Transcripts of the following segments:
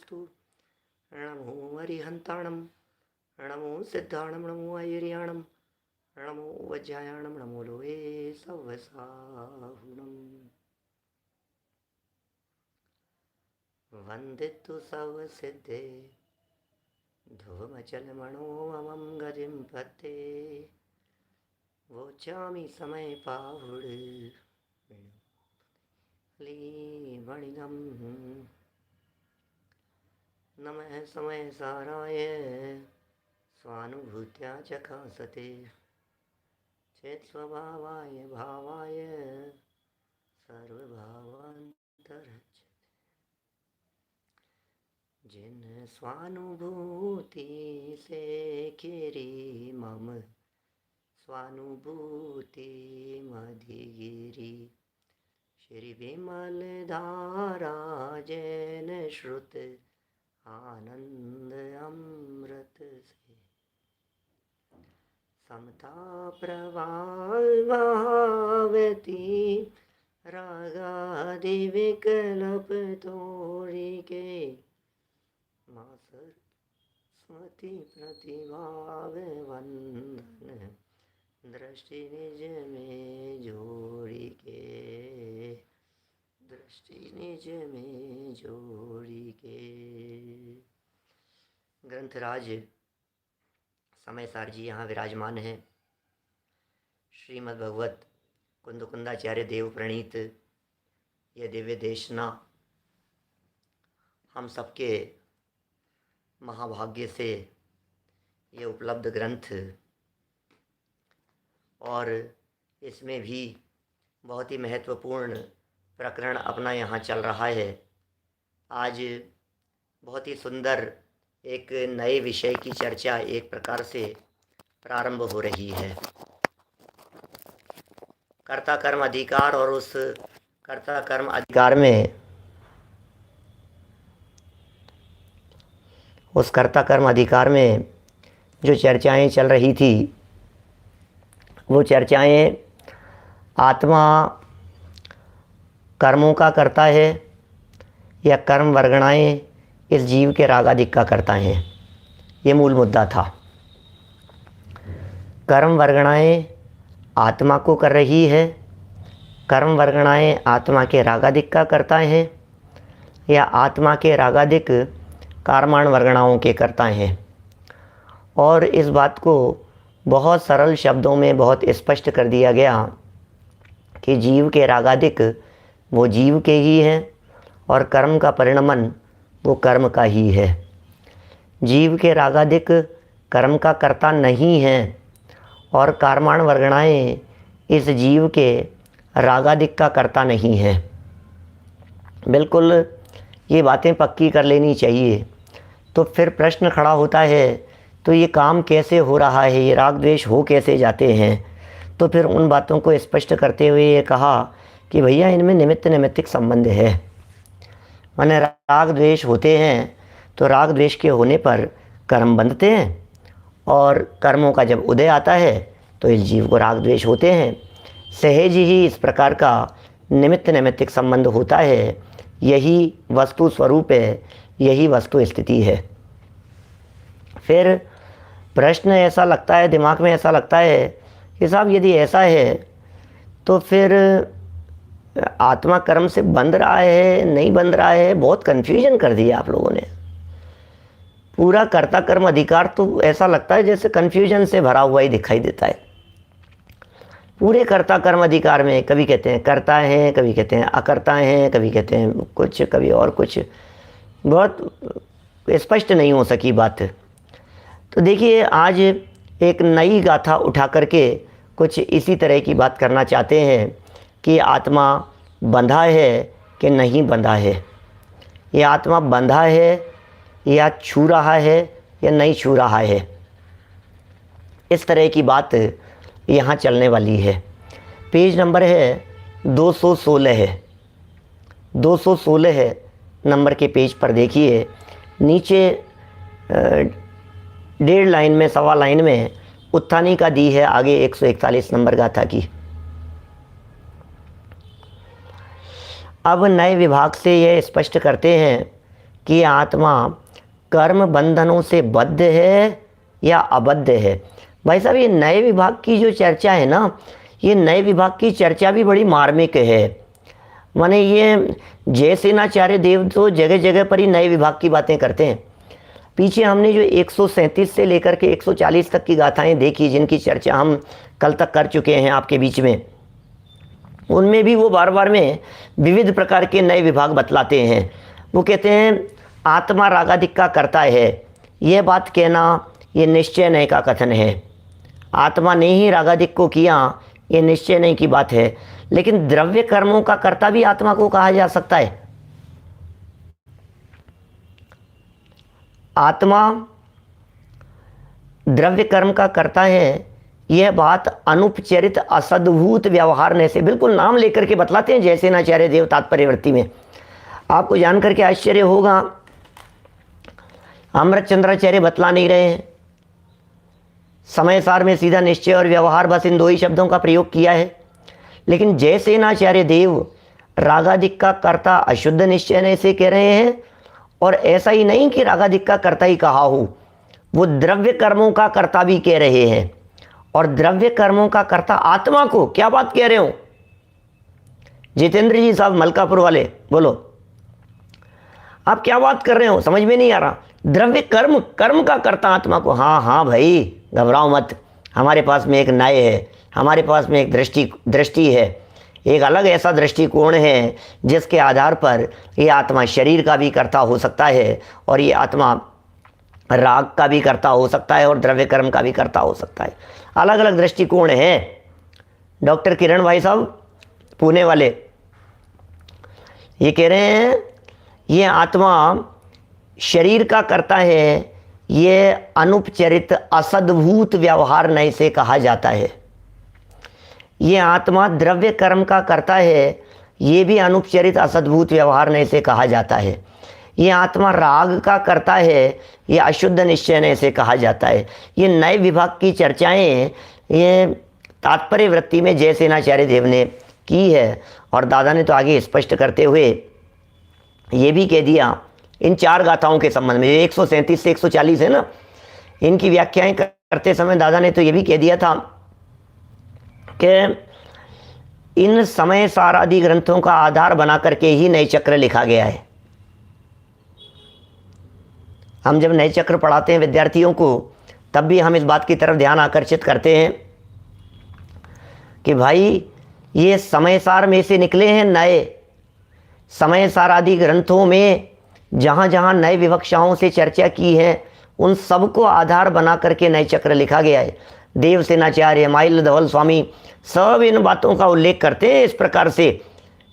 नमोस्तु। नमो हरिहन्ताणं, नमो सिद्धाणं, नमो ऐर्याणं, नमो वज्रायाणं, नमो लोहे सवसाहुणम्। वन्दितु सवसिद्धे धूमचलमणो ममं गतिं पते। वोचामि समय पाहुड मणिनम्। नमः समय साराय स्वानुभूत्या चखासते। चेत्स्वभावाय भावाय सर्वभावान्तरच्यते। जिन स्वानुभूति से खिरी मम स्वानुभूति मधिगिरी। श्री विमल धारा जैन श्रुत आनंद अमृत से। समता प्रभावती रागादि विकल्प तोड़ी के। माँ सरस्वती प्रतिभाव वंदन दृष्टि निज में जोड़ी के। दृष्टि निज में जोड़ी के। ग्रंथराज समय सार जी यहाँ विराजमान हैं। श्रीमद् भगवत कुंदकुंदाचार्य देव प्रणीत यह दिव्य देशना हम सबके महाभाग्य से ये उपलब्ध ग्रंथ, और इसमें भी बहुत ही महत्वपूर्ण प्रकरण अपना यहाँ चल रहा है। आज बहुत ही सुंदर एक नए विषय की चर्चा एक प्रकार से प्रारंभ हो रही है। कर्ता कर्म अधिकार, और उस कर्ता कर्म अधिकार में उस कर्ता कर्म अधिकार में जो चर्चाएं चल रही थी, वो चर्चाएं आत्मा कर्मों का करता है या कर्म वर्गणाएं इस जीव के रागादिक का करता है, ये मूल मुद्दा था। कर्म वर्गणाएं आत्मा को कर रही है, कर्म वर्गणाएं आत्मा के रागादिक का करता है, या आत्मा के रागादिक कर्माण वर्गणाओं के करता है। और इस बात को बहुत सरल शब्दों में बहुत स्पष्ट कर दिया गया कि जीव के रागादिक वो जीव के ही हैं, और कर्म का परिणमन वो कर्म का ही है। जीव के रागादिक कर्म का कर्ता नहीं है, और कर्माण वर्गणाएं इस जीव के रागादिक का कर्ता नहीं है। बिल्कुल ये बातें पक्की कर लेनी चाहिए। तो फिर प्रश्न खड़ा होता है, तो ये काम कैसे हो रहा है, ये राग द्वेष हो कैसे जाते हैं? तो फिर उन बातों को स्पष्ट करते हुए ये कहा कि भैया इनमें निमित्त नैमित्तिक संबंध है। माने राग द्वेष होते हैं तो राग द्वेष के होने पर कर्म बनते हैं, और कर्मों का जब उदय आता है तो इस जीव को राग द्वेष होते हैं। सहज ही इस प्रकार का निमित्त नैमित्तिक संबंध होता है। यही वस्तु स्वरूप है, यही वस्तु स्थिति है। फिर प्रश्न ऐसा लगता है, दिमाग में ऐसा लगता है कि साहब यदि ऐसा है तो फिर आत्मा कर्म से बंध रहा है नहीं बंध रहा है? बहुत कन्फ्यूजन कर दिया आप लोगों ने। पूरा कर्ता कर्म अधिकार तो ऐसा लगता है जैसे कन्फ्यूजन से भरा हुआ ही दिखाई देता है। पूरे कर्ता कर्म अधिकार में कभी कहते हैं कर्ता हैं, कभी कहते हैं अकर्ता हैं, कभी कहते हैं कुछ, कभी और कुछ। बहुत स्पष्ट नहीं हो सकी बात। तो देखिए आज एक नई गाथा उठा करके कुछ इसी तरह की बात करना चाहते हैं कि आत्मा बंधा है कि नहीं बंधा है, ये आत्मा बंधा है या छू रहा है या नहीं छू रहा है। इस तरह की बात यहाँ चलने वाली है। पेज नंबर है 216 है, 216 नंबर के पेज पर देखिए, नीचे 1.5 लाइन में, 1.25 लाइन में उत्थानी का दी है, आगे 141 नंबर गाथा की। अब नए विभाग से यह स्पष्ट करते हैं कि आत्मा कर्म बंधनों से बद्ध है या अबद्ध है। भाई साहब, ये नए विभाग की जो चर्चा है ना, ये नए विभाग की चर्चा भी बड़ी मार्मिक है। माने ये जयसेनाचार्य देव तो जगह जगह पर ही नए विभाग की बातें करते हैं। पीछे हमने जो 137 से लेकर के 140 तक की गाथाएं देखी, जिनकी चर्चा हम कल तक कर चुके हैं आपके बीच में, उनमें भी वो बार बार में विविध प्रकार के नए विभाग बतलाते हैं। वो कहते हैं आत्मा रागादिक का करता है, यह बात कहना ये निश्चय नहीं का कथन है। आत्मा ने ही रागादिक को किया, ये निश्चय नहीं की बात है। लेकिन द्रव्य कर्मों का कर्ता भी आत्मा को कहा जा सकता है। आत्मा द्रव्य कर्म का करता है, यह बात अनुपचरित असद्भूत व्यवहार ने से बिल्कुल नाम लेकर के बतलाते हैं जयसेनाचार्य देव तात्पर्यवृत्ति में। आपको जानकर के आश्चर्य होगा, अमृतचंद्राचार्य बतला नहीं रहे हैं। समय सार में सीधा निश्चय और व्यवहार, बस इन दो ही शब्दों का प्रयोग किया है। लेकिन जयसेनाचार्य देव रागादिक का कर्ता अशुद्ध निश्चय ने से कह रहे हैं। और ऐसा ही नहीं कि रागादिक का कर्ता ही कहा हो, वो द्रव्य कर्मों का कर्ता भी कह रहे हैं। और द्रव्य कर्मों का कर्ता आत्मा को, क्या बात कह रहे हो जितेंद्र जी साहब मलकापुर वाले, बोलो आप क्या बात कर रहे हो, समझ में नहीं आ रहा। द्रव्य कर्म, कर्म का कर्ता आत्मा को, हाँ हाँ भाई घबराओ मत, हमारे पास में एक न्याय है, हमारे पास में एक दृष्टि है, एक अलग ऐसा दृष्टिकोण है जिसके आधार पर ये आत्मा शरीर का भी कर्ता हो सकता है, और ये आत्मा राग का भी कर्ता हो सकता है, और द्रव्य कर्म का भी कर्ता हो सकता है। अलग अलग दृष्टिकोण है। डॉक्टर किरण भाई साहब पुणे वाले ये कह रहे हैं ये आत्मा शरीर का करता है, ये अनुपचरित असद्भूत व्यवहार नय से कहा जाता है। ये आत्मा द्रव्य कर्म का करता है, ये भी अनुपचरित असद्भूत व्यवहार नय से कहा जाता है। ये आत्मा राग का करता है, ये अशुद्ध निश्चय नय से कहा जाता है। ये नए विभाग की चर्चाएं ये तात्पर्य वृत्ति में जयसेनाचार्य देव ने की है। और दादा ने तो आगे स्पष्ट करते हुए ये भी कह दिया इन चार गाथाओं के संबंध में, 137 से 140 है ना, इनकी व्याख्याएं करते समय दादा ने तो ये भी कह दिया था कि इन समय सार आदि ग्रंथों का आधार बना करके ही नए चक्र लिखा गया है। हम जब नए चक्र पढ़ाते हैं विद्यार्थियों को, तब भी हम इस बात की तरफ ध्यान आकर्षित करते हैं कि भाई ये समय सार में से निकले हैं नए समय सार आदि ग्रंथों में जहाँ जहाँ नए विवक्षाओं से चर्चा की है, उन सबको आधार बना करके नए चक्र लिखा गया है। देवसेनाचार्य, माइल धवल स्वामी सब इन बातों का उल्लेख करते हैं इस प्रकार से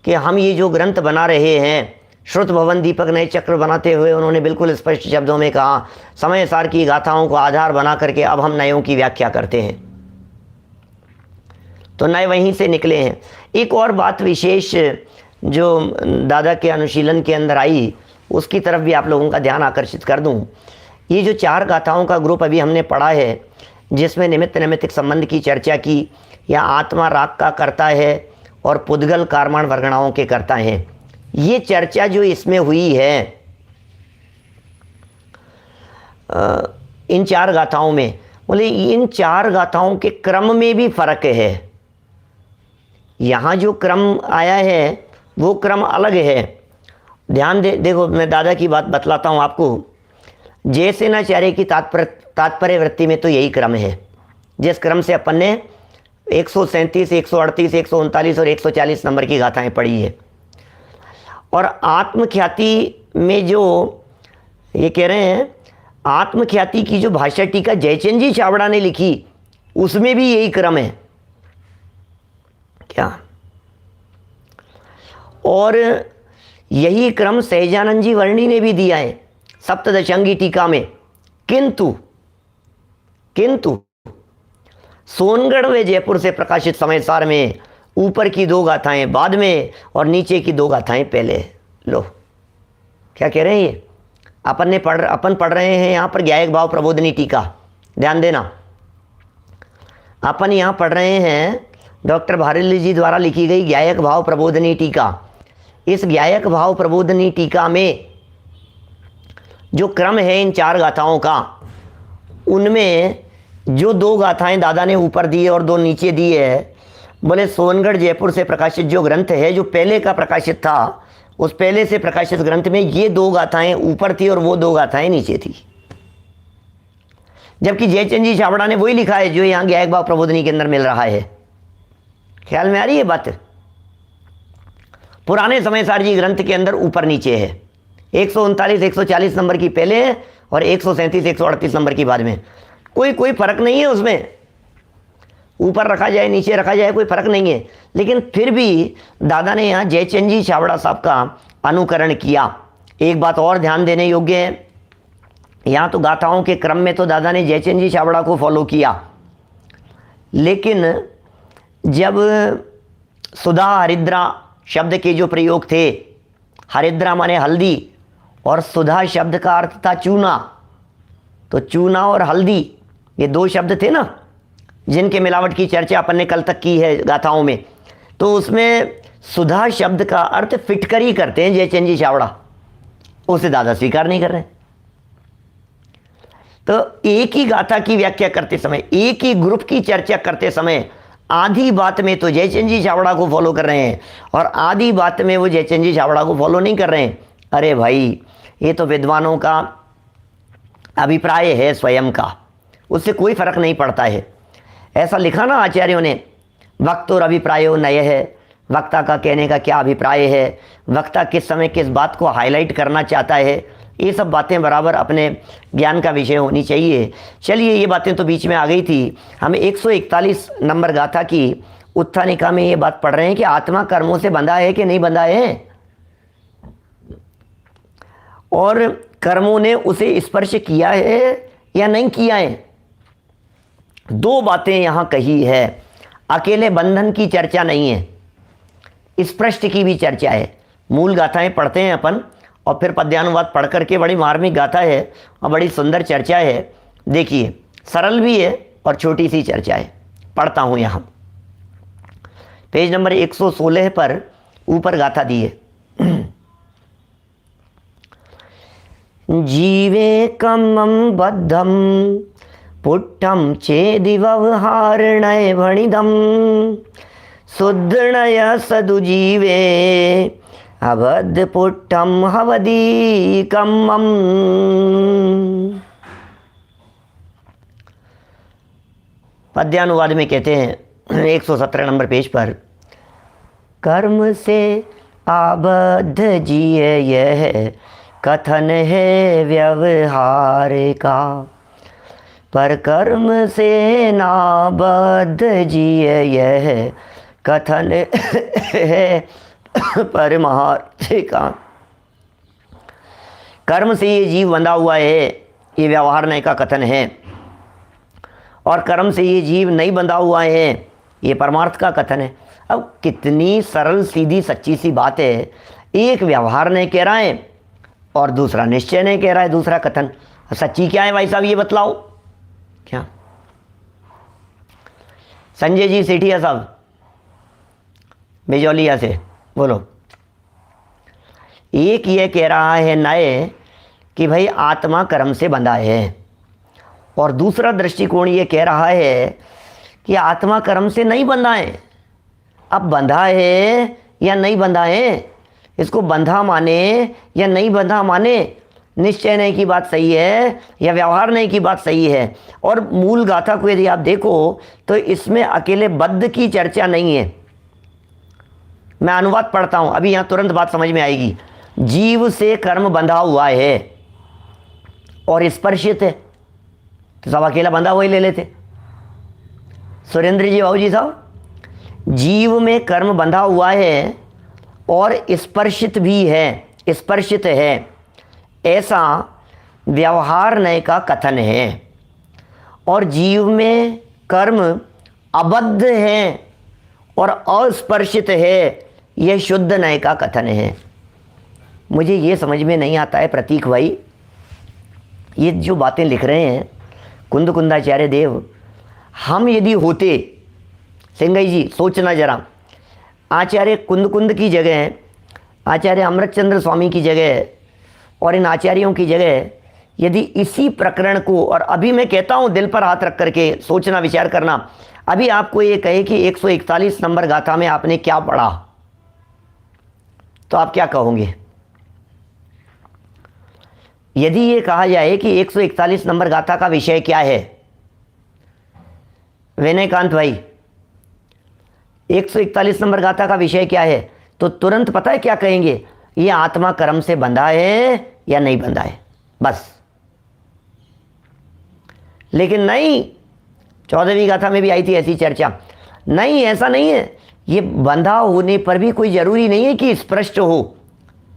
कि हम ये जो ग्रंथ बना रहे हैं, श्रुत भवन दीपक नए चक्र बनाते हुए उन्होंने बिल्कुल स्पष्ट शब्दों में कहा, समय सार की गाथाओं को आधार बना करके अब हम नयों की व्याख्या करते हैं। तो नए वहीं से निकले हैं। एक और बात विशेष जो दादा के अनुशीलन के अंदर आई, उसकी तरफ भी आप लोगों का ध्यान आकर्षित कर दूं। ये जो चार गाथाओं का ग्रुप अभी हमने पढ़ा है, जिसमें निमित्त नैमित्तिक संबंध की चर्चा की, या आत्मा राग का करता है और पुद्गल कार्माण वर्गणाओं के करता हैं, ये चर्चा जो इसमें हुई है इन चार गाथाओं में, बोले इन चार गाथाओं के क्रम में भी फर्क है। यहाँ जो क्रम आया है वो क्रम अलग है। ध्यान देखो, मैं दादा की बात बतलाता हूँ आपको। जयसेनाचार्य की तात्पर्य वृत्ति में तो यही क्रम है, जिस क्रम से अपन ने 137, 138, 139 और 140 नंबर की गाथाएं पढ़ी है। और आत्मख्याति में जो ये कह रहे हैं, आत्मख्याति की जो भाष्य टीका जयचंद जी छाबड़ा ने लिखी, उसमें भी यही क्रम है क्या। और यही क्रम सहजानंद जी वर्णी ने भी दिया है सप्तदशांगी टीका में। किंतु सोनगढ़ व जयपुर से प्रकाशित समय सार में ऊपर की दो गाथाएं बाद में और नीचे की दो गाथाएं पहले। लो क्या कह रहे हैं ये, अपन पढ़ रहे हैं यहाँ पर ज्ञायक भाव प्रबोधनी टीका। ध्यान देना, अपन यहाँ पढ़ रहे हैं डॉक्टर भारती जी द्वारा लिखी गई ज्ञायक भाव प्रबोधनी टीका। इस ज्ञायक भाव प्रबोधनी टीका में जो क्रम है इन 4 गाथाओं का, उनमें जो 2 गाथाएं दादा ने ऊपर दी है और 2 नीचे दी है, बोले सोनगढ़ जयपुर से प्रकाशित जो ग्रंथ है, जो पहले का प्रकाशित था, उस पहले से प्रकाशित ग्रंथ में ये 2 गाथाएं ऊपर थी और वो 2 गाथाएं नीचे थी। जबकि जयचंद जी छाबड़ा ने वही लिखा है जो यहाँ ज्ञायक भाव प्रबोधनी के अंदर मिल रहा है। ख्याल में आ रही है बात? पुराने समय सार जी ग्रंथ के अंदर ऊपर नीचे है, 139 140 नंबर की पहले है और 137 138 नंबर की बाद में। कोई फर्क नहीं है उसमें, ऊपर रखा जाए नीचे रखा जाए कोई फर्क नहीं है। लेकिन फिर भी दादा ने यहाँ जयचंद जी छाबड़ा साहब का अनुकरण किया। एक बात और ध्यान देने योग्य है, यहाँ तो गाथाओं के क्रम में तो दादा ने जयचंद जी छाबड़ा को फॉलो किया, लेकिन जब सुधा हरिद्रा शब्द के जो प्रयोग थे, हरिद्रा माने हल्दी और सुधा शब्द का अर्थ था चूना, तो चूना और हल्दी ये 2 शब्द थे ना जिनके मिलावट की चर्चा अपन ने कल तक की है गाथाओं में। तो उसमें सुधा शब्द का अर्थ फिटकरी करते हैं जयचंद जी छाबड़ा, उसे दादा स्वीकार नहीं कर रहे। तो एक ही गाथा की व्याख्या करते समय, एक ही ग्रुप की चर्चा करते समय आधी बात में तो जयचंद जी छाबड़ा को फॉलो कर रहे हैं और आधी बात में वो जयचंद जी छाबड़ा को फॉलो नहीं कर रहे हैं। अरे भाई, ये तो विद्वानों का अभिप्राय है स्वयं का, उससे कोई फर्क नहीं पड़ता है। ऐसा लिखा ना आचार्यों ने, वक्त और अभिप्रायो नय है, वक्ता का कहने का क्या अभिप्राय है, वक्ता किस समय किस बात को हाईलाइट करना चाहता है, ये सब बातें बराबर अपने ज्ञान का विषय होनी चाहिए। चलिए, ये बातें तो बीच में आ गई थी। हम 141 नंबर गाथा की उत्थानिका में ये बात पढ़ रहे हैं कि आत्मा कर्मों से बंधा है कि नहीं बंधा है, और कर्मों ने उसे स्पर्श किया है या नहीं किया है। 2 बातें यहाँ कही है, अकेले बंधन की चर्चा नहीं है, स्पृष्ट की भी चर्चा है। मूल गाथाएं पढ़ते हैं अपन और फिर पद्यानुवाद पढ़ करके, बड़ी मार्मिक गाथा है और बड़ी सुंदर चर्चा है। देखिए, सरल भी है और छोटी सी चर्चा है। पढ़ता हूँ यहाँ, पेज नंबर 116 पर ऊपर गाथा दी है। जीवे कमं बद्धम पुट्टम चेदि व्यवहारणय भणिदम शुद्धणय सदुजीवे अबद्ध पुट्टम हवदी कम्मम। पद्यानुवाद में कहते हैं 117 नंबर पेज पर, कर्म से आबद्ध जिये यह कथन है व्यवहार का, पर कर्म से नाबद्ध जिये यह कथन है परमार्थ का। कर्म से ये जीव बंधा हुआ है, ये व्यवहार नय का कथन है, और कर्म से ये जीव नहीं बंधा हुआ है, ये परमार्थ का कथन है। अब कितनी सरल सीधी सच्ची सी बात है, एक व्यवहार नय कह रहा है और दूसरा निश्चय नहीं कह रहा है, दूसरा कथन। सच्ची क्या है भाई साहब, ये बतलाओ। क्या संजय जी सेठिया साहब बिजौलिया से बोलो। एक ये कह रहा है नए कि भाई आत्मा कर्म से बंधा है, और दूसरा दृष्टिकोण ये कह रहा है कि आत्मा कर्म से नहीं बंधा है। अब बंधा है या नहीं बंधा है, इसको बंधा माने या नहीं बंधा माने, निश्चय नहीं की बात सही है या व्यवहार नहीं की बात सही है। और मूल गाथा को यदि आप देखो तो इसमें अकेले बद्ध की चर्चा नहीं है। मैं अनुवाद पढ़ता हूं, अभी यहां तुरंत बात समझ में आएगी। जीव से कर्म बंधा हुआ है और स्पर्शित है, तो सब अकेला बंधा हुआ ही ले लेते। सुरेंद्र जी बाबू जी साहब, जीव में कर्म बंधा हुआ है और स्पर्शित भी है, स्पर्शित है, ऐसा व्यवहार नय का कथन है। और जीव में कर्म अबद्ध है और अस्पर्शित है, यह शुद्ध नय का कथन है। मुझे ये समझ में नहीं आता है प्रतीक भाई, ये जो बातें लिख रहे हैं कुंद कुंदाचार्य देव, हम यदि होते, सिंगई जी सोचना जरा, आचार्य कुंद कुंद की जगह, आचार्य अमृतचंद्र स्वामी की जगह और इन आचार्यों की जगह यदि इसी प्रकरण को, और अभी मैं कहता हूं दिल पर हाथ रख करके सोचना विचार करना, अभी आपको ये कहे कि 141 नंबर गाथा में आपने क्या पढ़ा, तो आप क्या कहोगे? यदि ये कहा जाए कि 141 नंबर गाथा का विषय क्या है, विनयकांत भाई 141 नंबर गाथा का विषय क्या है, तो तुरंत पता है क्या कहेंगे? ये आत्मा कर्म से बंधा है या नहीं बंधा है, बस। लेकिन नहीं, 14वीं गाथा में भी आई थी ऐसी चर्चा। नहीं, ऐसा नहीं है। ये बंधा होने पर भी कोई जरूरी नहीं है कि स्पष्ट हो,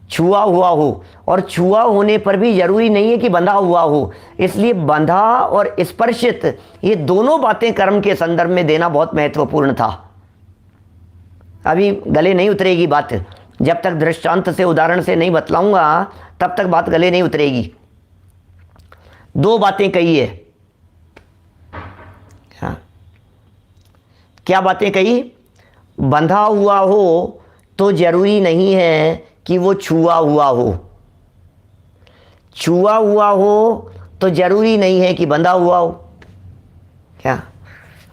छुआ हुआ हो, और छुआ होने पर भी जरूरी नहीं है कि बंधा हुआ हो। इसलिए बंधा और स्पर्शित, ये दोनों बातें कर्म के संदर्भ में देना बहुत महत्वपूर्ण था। अभी गले नहीं उतरेगी बात, जब तक दृष्टांत से, उदाहरण से नहीं बतलाऊंगा तब तक बात गले नहीं उतरेगी। दो बातें कही है। हाँ, क्या बातें कही? बंधा हुआ हो तो जरूरी नहीं है कि वो छुआ हुआ हो, छुआ हुआ हो तो जरूरी नहीं है कि बंधा हुआ हो। क्या?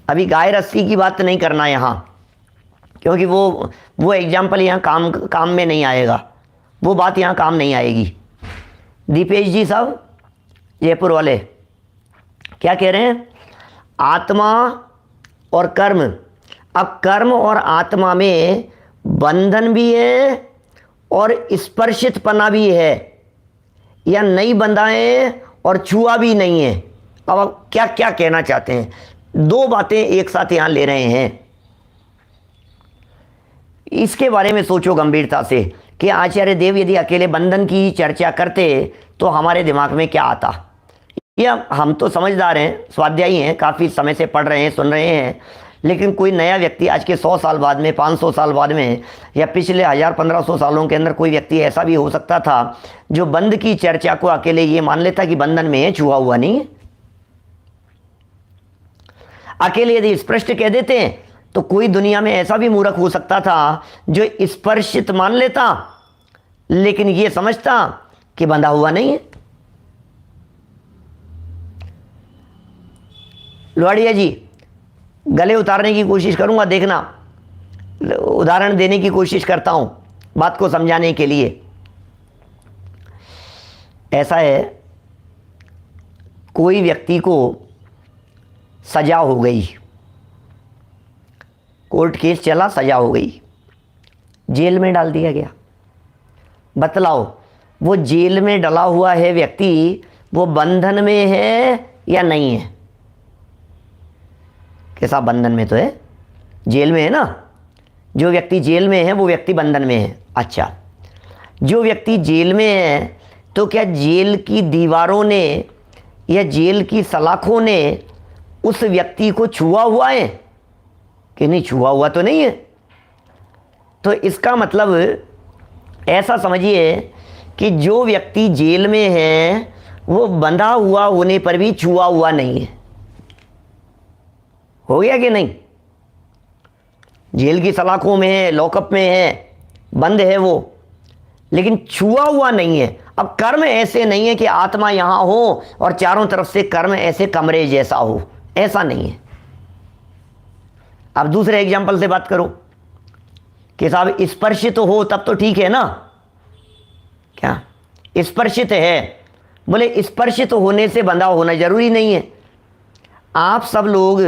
अभी गाय रस्सी की बात नहीं करना यहां, क्योंकि वो एग्जाम्पल यहाँ काम में नहीं आएगा, वो बात यहाँ काम नहीं आएगी। दीपेश जी साहब जयपुर वाले क्या कह रहे हैं? आत्मा और कर्म। अब कर्म और आत्मा में बंधन भी है और स्पर्शितपना भी है, या नहीं बंधा है और छुआ भी नहीं है। अब आप क्या क्या कहना चाहते हैं? दो बातें एक साथ यहां ले रहे हैं। इसके बारे में सोचो गंभीरता से कि आचार्य देव यदि अकेले बंधन की चर्चा करते तो हमारे दिमाग में क्या आता? या हम तो समझदार हैं, स्वाध्यायी हैं, काफ़ी समय से पढ़ रहे हैं, सुन रहे हैं, लेकिन कोई नया व्यक्ति आज के 100 साल बाद में, 500 साल बाद में, या पिछले 1000-1500 सालों के अंदर कोई व्यक्ति ऐसा भी हो सकता था जो बंध की चर्चा को अकेले ये मान लेता कि बंधन में है, छुआ हुआ नहीं है। अकेले यदि स्पष्ट कह देते हैं तो कोई दुनिया में ऐसा भी मूर्ख हो सकता था जो स्पर्शित मान लेता लेकिन ये समझता कि बंधा हुआ नहीं है। लोहाड़िया जी, गले उतारने की कोशिश करूंगा, देखना, उदाहरण देने की कोशिश करता हूं बात को समझाने के लिए। ऐसा है, कोई व्यक्ति को सजा हो गई, कोर्ट केस चला, सजा हो गई, जेल में डाल दिया गया। बतलाओ, वो जेल में डला हुआ है व्यक्ति, वो बंधन में है या नहीं है? कैसा बंधन में तो है, जेल में है ना। जो व्यक्ति जेल में है वो व्यक्ति बंधन में है। अच्छा, जो व्यक्ति जेल में है तो क्या जेल की दीवारों ने या जेल की सलाखों ने उस व्यक्ति को छुआ हुआ है कि नहीं? छुआ हुआ तो नहीं है। तो इसका मतलब ऐसा समझिए कि जो व्यक्ति जेल में है वो बंधा हुआ होने पर भी छुआ हुआ नहीं है। हो गया कि नहीं? जेल की सलाखों में है, लॉकअप में है, बंद है वो, लेकिन छुआ हुआ नहीं है। अब कर्म ऐसे नहीं है कि आत्मा यहां हो और चारों तरफ से कर्म ऐसे कमरे जैसा हो, ऐसा नहीं है। अब दूसरे एग्जाम्पल से बात करो कि साहब स्पर्शित हो तब तो ठीक है ना। क्या स्पर्शित है? बोले स्पर्शित होने से बंधा होना जरूरी नहीं है। आप सब लोग,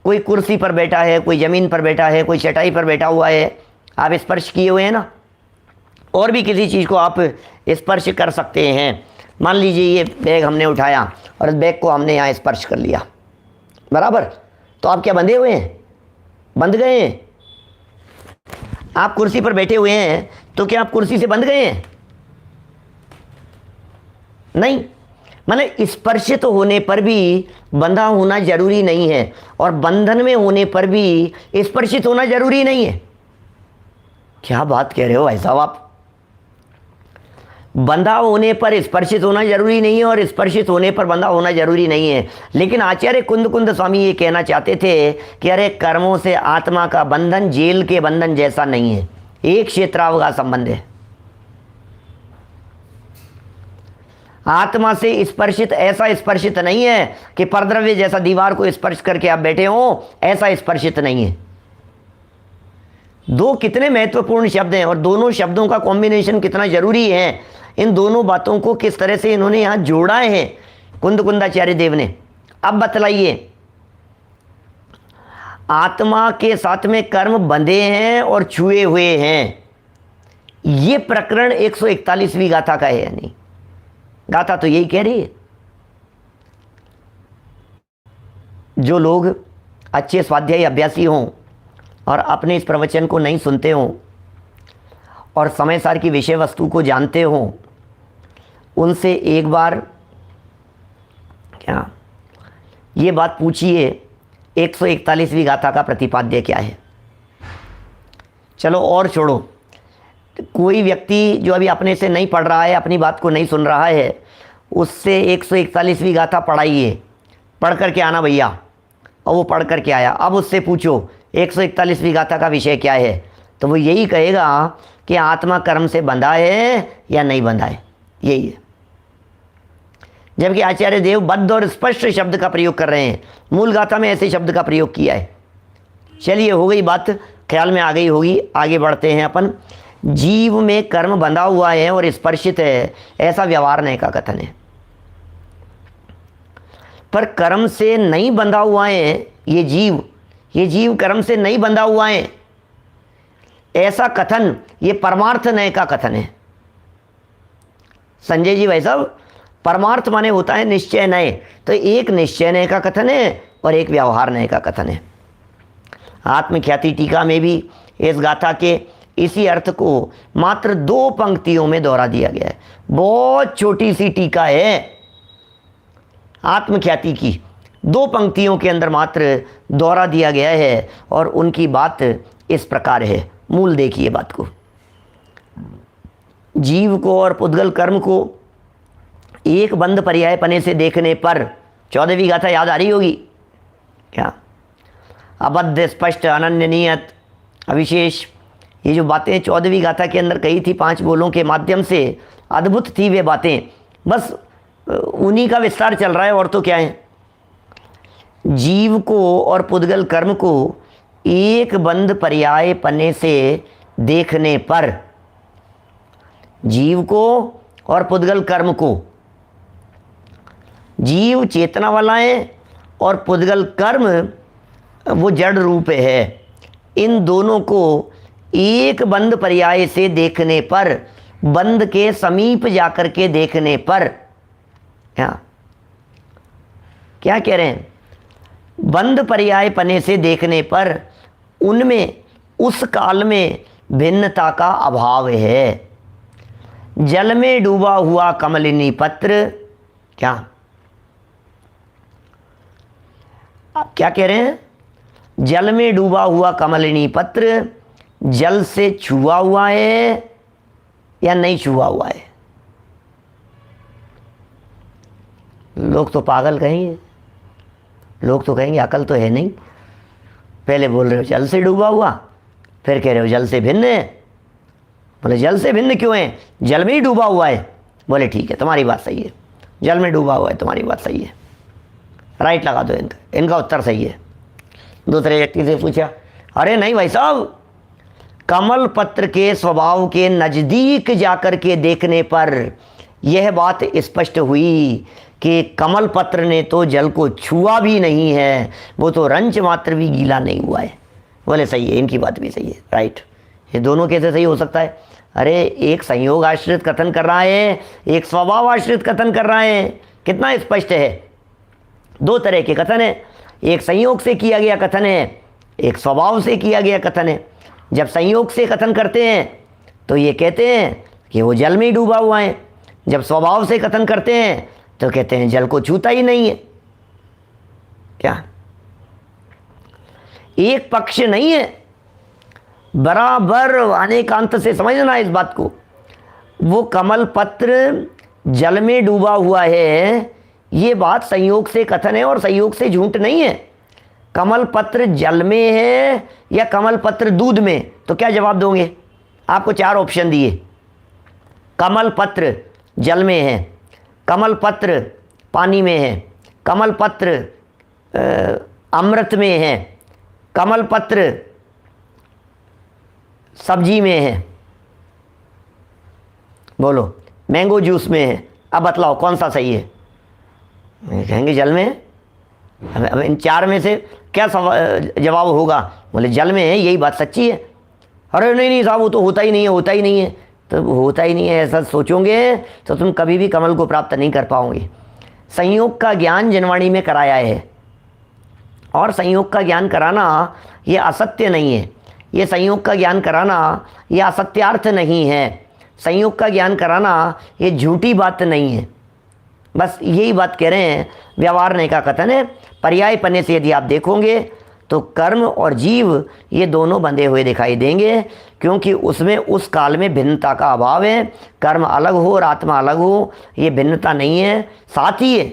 कोई कुर्सी पर बैठा है, कोई ज़मीन पर बैठा है, कोई चटाई पर बैठा हुआ है, आप स्पर्श किए हुए हैं ना। और भी किसी चीज़ को आप स्पर्श कर सकते हैं। मान लीजिए ये बैग हमने उठाया और इस बैग को हमने यहाँ स्पर्श कर लिया, बराबर, तो आप क्या बंधे हुए हैं? बंध गए हैं। आप कुर्सी पर बैठे हुए हैं तो क्या आप कुर्सी से बंध गए हैं? नहीं। मतलब स्पर्शित होने पर भी बंधा होना जरूरी नहीं है और बंधन में होने पर भी स्पर्शित होना जरूरी नहीं है। क्या बात कह रहे हो भाई साहब आप? बंधा होने पर स्पर्शित होना जरूरी नहीं है और स्पर्शित होने पर बंधा होना जरूरी नहीं है। लेकिन आचार्य कुंद स्वामी ये कहना चाहते थे कि अरे कर्मों से आत्मा का बंधन जेल के बंधन जैसा नहीं है, एक क्षेत्रावकाश संबंध है। आत्मा से स्पर्शित ऐसा स्पर्शित नहीं है कि परद्रव्य जैसा दीवार को स्पर्श करके आप बैठे हो, ऐसा स्पर्शित नहीं है। दो कितने महत्वपूर्ण शब्द हैं और दोनों शब्दों का कॉम्बिनेशन कितना जरूरी है, इन दोनों बातों को किस तरह से इन्होंने यहाँ जोड़ा है कुंदकुंदाचार्य देव ने। अब बतलाइए, आत्मा के साथ में कर्म बंधे हैं और छुए हुए हैं, ये प्रकरण 141वीं गाथा का है या नहीं? गाथा तो यही कह रही है। जो लोग अच्छे स्वाध्यायी अभ्यासी हों और अपने इस प्रवचन को नहीं सुनते हों और समय सार की विषय वस्तु को जानते हों, उनसे एक बार क्या ये बात पूछिए 141वीं गाथा का प्रतिपाद्य क्या है। चलो और छोड़ो, कोई व्यक्ति जो अभी अपने से नहीं पढ़ रहा है, अपनी बात को नहीं सुन रहा है, उससे 141वीं गाथा पढ़ाइए, पढ़ करके आना भैया। और वो पढ़ करके आया, अब उससे पूछो 141वीं गाथा का विषय क्या है, तो वो यही कहेगा कि आत्मा कर्म से बंधा है या नहीं बंधा है, यही है। जबकि आचार्य देव बद्ध और स्पष्ट शब्द का प्रयोग कर रहे हैं, मूल गाथा में ऐसे शब्द का प्रयोग किया है। चलिए, हो गई बात, ख्याल में आ गई होगी। आगे बढ़ते हैं अपन। जीव में कर्म बंधा हुआ है और स्पर्शित है, ऐसा व्यवहार नहीं का कथन है। पर कर्म से नहीं बंधा हुआ है ये जीव कर्म से नहीं बंधा हुआ है, ऐसा कथन ये परमार्थ नय का कथन है। संजय जी भाई साहब, परमार्थ माने होता है निश्चय नय, तो एक निश्चय नय का कथन है और एक व्यवहार नय का कथन है। आत्मख्याति टीका में भी इस गाथा के इसी अर्थ को मात्र 2 पंक्तियों में दोहरा दिया गया है। बहुत छोटी सी टीका है आत्मख्याति की, 2 पंक्तियों के अंदर मात्र दोहरा दिया गया है और उनकी बात इस प्रकार है। मूल देखिए बात को, जीव को और पुद्गल कर्म को एक बंद पर्याय पने से देखने पर, 14वीं गाथा याद आ रही होगी क्या? अबद्ध, स्पष्ट, अनन्य, नियत, अविशेष, ये जो बातें 14वीं गाथा के अंदर कही थी 5 बोलों के माध्यम से, अद्भुत थी वे बातें। बस उन्हीं का विस्तार चल रहा है, और तो क्या है। जीव को और पुद्गल कर्म को एक बंद पर्याय पने से देखने पर, जीव को और पुद्गल कर्म को, जीव चेतना वाला है और पुद्गल कर्म वो जड़ रूप है, इन दोनों को एक बंद पर्याय से देखने पर, बंद के समीप जाकर के देखने पर, क्या कह रहे हैं, बंद पर्याय पने से देखने पर उनमें उस काल में भिन्नता का अभाव है। जल में डूबा हुआ कमलिनी पत्र, क्या कह रहे हैं, जल में डूबा हुआ कमलिनी पत्र जल से छुआ हुआ है या नहीं छुआ हुआ है? लोग तो पागल कहेंगे, लोग तो कहेंगे अकल तो है नहीं। पहले बोल रहे हो जल से डूबा हुआ, फिर कह रहे हो जल से भिन्न है। बोले जल से भिन्न क्यों है? जल में ही डूबा हुआ है। बोले ठीक है, तुम्हारी बात सही है, जल में डूबा हुआ है, तुम्हारी बात सही है, राइट लगा दो इनका उत्तर सही है। दूसरे व्यक्ति से पूछा, अरे नहीं भाई साहब, कमल पत्र के स्वभाव के नज़दीक जाकर के देखने पर यह बात स्पष्ट हुई कि कमल पत्र ने तो जल को छुआ भी नहीं है, वो तो रंच मात्र भी गीला नहीं हुआ है। बोले सही है, इनकी बात भी सही है, राइट। ये दोनों कैसे सही हो सकता है? अरे एक संयोग आश्रित कथन कर रहा है, एक स्वभाव आश्रित कथन कर रहा है, कितना स्पष्ट है। 2 तरह के कथन है, एक संयोग से किया गया कथन है, एक स्वभाव से किया गया कथन है। जब संयोग से कथन करते हैं तो ये कहते हैं कि वो जल में ही डूबा हुआ है, जब स्वभाव से कथन करते हैं तो कहते हैं जल को छूता ही नहीं है। क्या एक पक्ष नहीं है, बराबर अनेकांत से समझना इस बात को। वो कमल पत्र जल में डूबा हुआ है, ये बात संयोग से कथन है और संयोग से झूठ नहीं है। कमल पत्र जल में है या कमल पत्र दूध में, तो क्या जवाब दोगे? आपको 4 ऑप्शन दिए। कमल पत्र जल में है, कमल पत्र पानी में है, कमल पत्र अमृत में है, कमल पत्र सब्जी में है, बोलो मैंगो जूस में है। अब बतलाओ कौन सा सही है? कहेंगे जल में है। अब इन चार में से क्या जवाब होगा? बोले जल में है, यही बात सच्ची है। अरे नहीं नहीं साहब, वो तो होता ही नहीं है, होता ही नहीं है। तो होता ही नहीं है ऐसा सोचोगे तो तुम कभी भी कमल को प्राप्त नहीं कर पाओगे। संयोग का ज्ञान जिनवाणी में कराया है, और संयोग का ज्ञान कराना ये असत्य नहीं है, ये संयोग का ज्ञान कराना ये असत्यार्थ नहीं है, संयोग का ज्ञान कराना ये झूठी बात नहीं है। बस यही बात कह रहे हैं। व्यवहार नहीं का कथन है। पर्याय पन्ने से यदि आप देखोगे तो कर्म और जीव ये दोनों बंधे हुए दिखाई देंगे, क्योंकि उसमें उस काल में भिन्नता का अभाव है। कर्म अलग हो और आत्मा अलग हो, ये भिन्नता नहीं है, साथ ही है।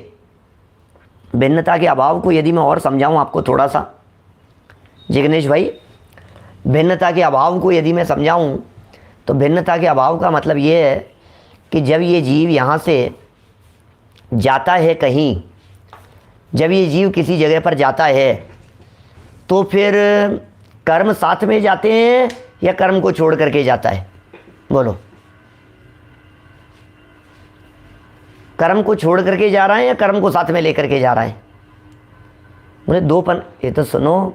भिन्नता के अभाव को यदि मैं और समझाऊं आपको थोड़ा सा, जिग्नेश भाई, भिन्नता के अभाव को यदि मैं समझाऊं तो भिन्नता के अभाव का मतलब ये है कि जब ये जीव यहाँ से जाता है कहीं, जब ये जीव किसी जगह पर जाता है तो फिर कर्म साथ में जाते हैं या कर्म को छोड़ करके जाता है? बोलो, कर्म को छोड़ करके जा रहा है या कर्म को साथ में लेकर के जा रहा है? बोले दोपन। ये तो सुनो,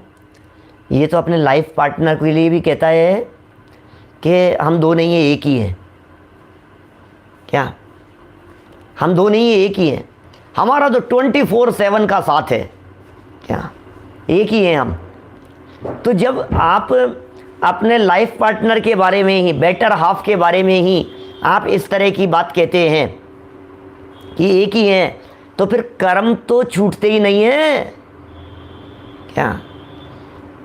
ये तो अपने लाइफ पार्टनर के लिए भी कहता है कि हम दो नहीं है एक ही हैं। क्या हम दो नहीं है एक ही हैं? हमारा तो 24/7 का साथ है। क्या एक ही हैं हम? तो जब आप अपने लाइफ पार्टनर के बारे में ही, बेटर हाफ के बारे में ही आप इस तरह की बात कहते हैं कि एक ही हैं, तो फिर कर्म तो छूटते ही नहीं हैं। क्या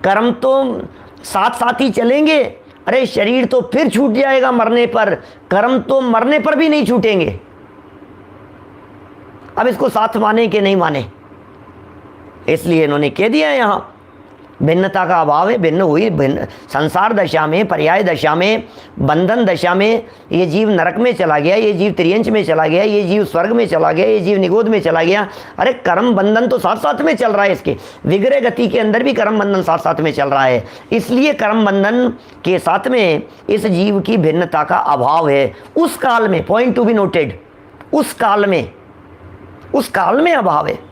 कर्म तो साथ साथ ही चलेंगे? अरे शरीर तो फिर छूट जाएगा मरने पर, कर्म तो मरने पर भी नहीं छूटेंगे। अब इसको साथ माने कि नहीं माने, इसलिए इन्होंने कह दिया यहां भिन्नता का अभाव है। भिन्न हुई, भिन्न संसार दशा में, पर्याय दशा में, बंधन दशा में ये जीव नरक में चला गया, ये जीव त्रियंच में चला गया, ये जीव स्वर्ग में चला गया, ये जीव निगोद में चला गया। अरे कर्म बंधन तो साथ साथ में चल रहा है, इसके विग्रह गति के अंदर भी कर्म बंधन साथ साथ में चल रहा है। इसलिए कर्म बंधन के साथ में इस जीव की भिन्नता का अभाव है। उस काल में, पॉइंट टू बी नोटेड, उस काल में अभाव है।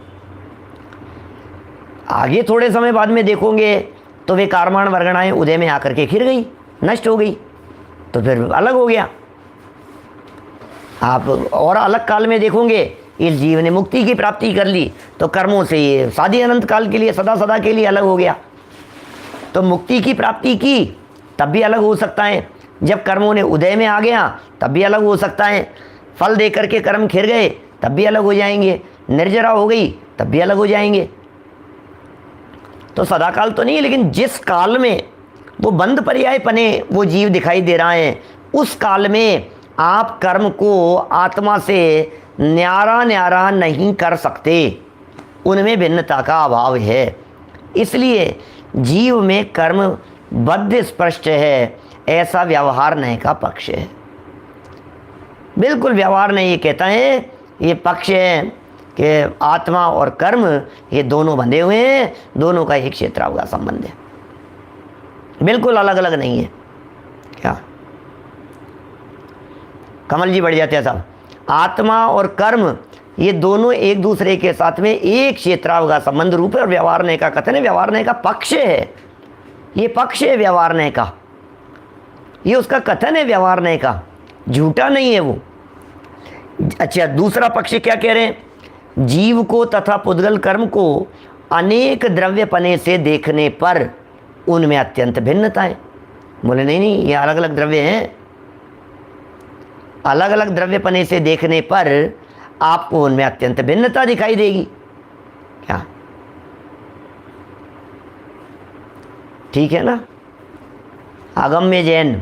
आगे थोड़े समय बाद में देखोगे तो वे कारमाण वर्गणाएं उदय में आकर के खिर गई, नष्ट हो गई, तो फिर अलग हो गया। आप और अलग काल में देखोगे, इस जीव ने मुक्ति की प्राप्ति कर ली तो कर्मों से ये साधी अनंत काल के लिए, सदा सदा के लिए अलग हो गया। तो मुक्ति की प्राप्ति की तब भी अलग हो सकता है, जब कर्मों ने उदय में आ गया तब भी अलग हो सकता है, फल दे करके कर्म खिर गए तब भी अलग हो जाएंगे, निर्जरा हो गई तब भी अलग हो जाएंगे। तो सदाकाल तो नहीं है, लेकिन जिस काल में वो बंद पर्याय पने वो जीव दिखाई दे रहा है, उस काल में आप कर्म को आत्मा से न्यारा न्यारा नहीं कर सकते, उनमें भिन्नता का अभाव है। इसलिए जीव में कर्म बद्ध स्पष्ट है, ऐसा व्यवहार नहीं का पक्ष है। बिल्कुल व्यवहार नहीं ये कहता है, ये पक्ष है कि आत्मा और कर्म ये दोनों बंधे हुए हैं, दोनों का एक क्षेत्र का संबंध है, बिल्कुल अलग अलग नहीं है। क्या कमल जी बढ़ जाते हैं साहब? आत्मा और कर्म ये दोनों एक दूसरे के साथ में एक क्षेत्राव का संबंध रूप है, और व्यवहारने का कथन है, व्यवहारने का पक्ष है, ये पक्ष है व्यवहारने का, ये उसका कथन है व्यवहारने का, झूठा नहीं है वो। अच्छा, दूसरा पक्ष क्या कह रहे हैं? जीव को तथा पुद्गल कर्म को अनेक द्रव्यपने से देखने पर उनमें अत्यंत भिन्नता है। बोले नहीं नहीं, ये अलग अलग द्रव्य हैं, अलग अलग द्रव्यपने से देखने पर आपको उनमें अत्यंत भिन्नता दिखाई देगी। क्या ठीक है ना? आगम्य जैन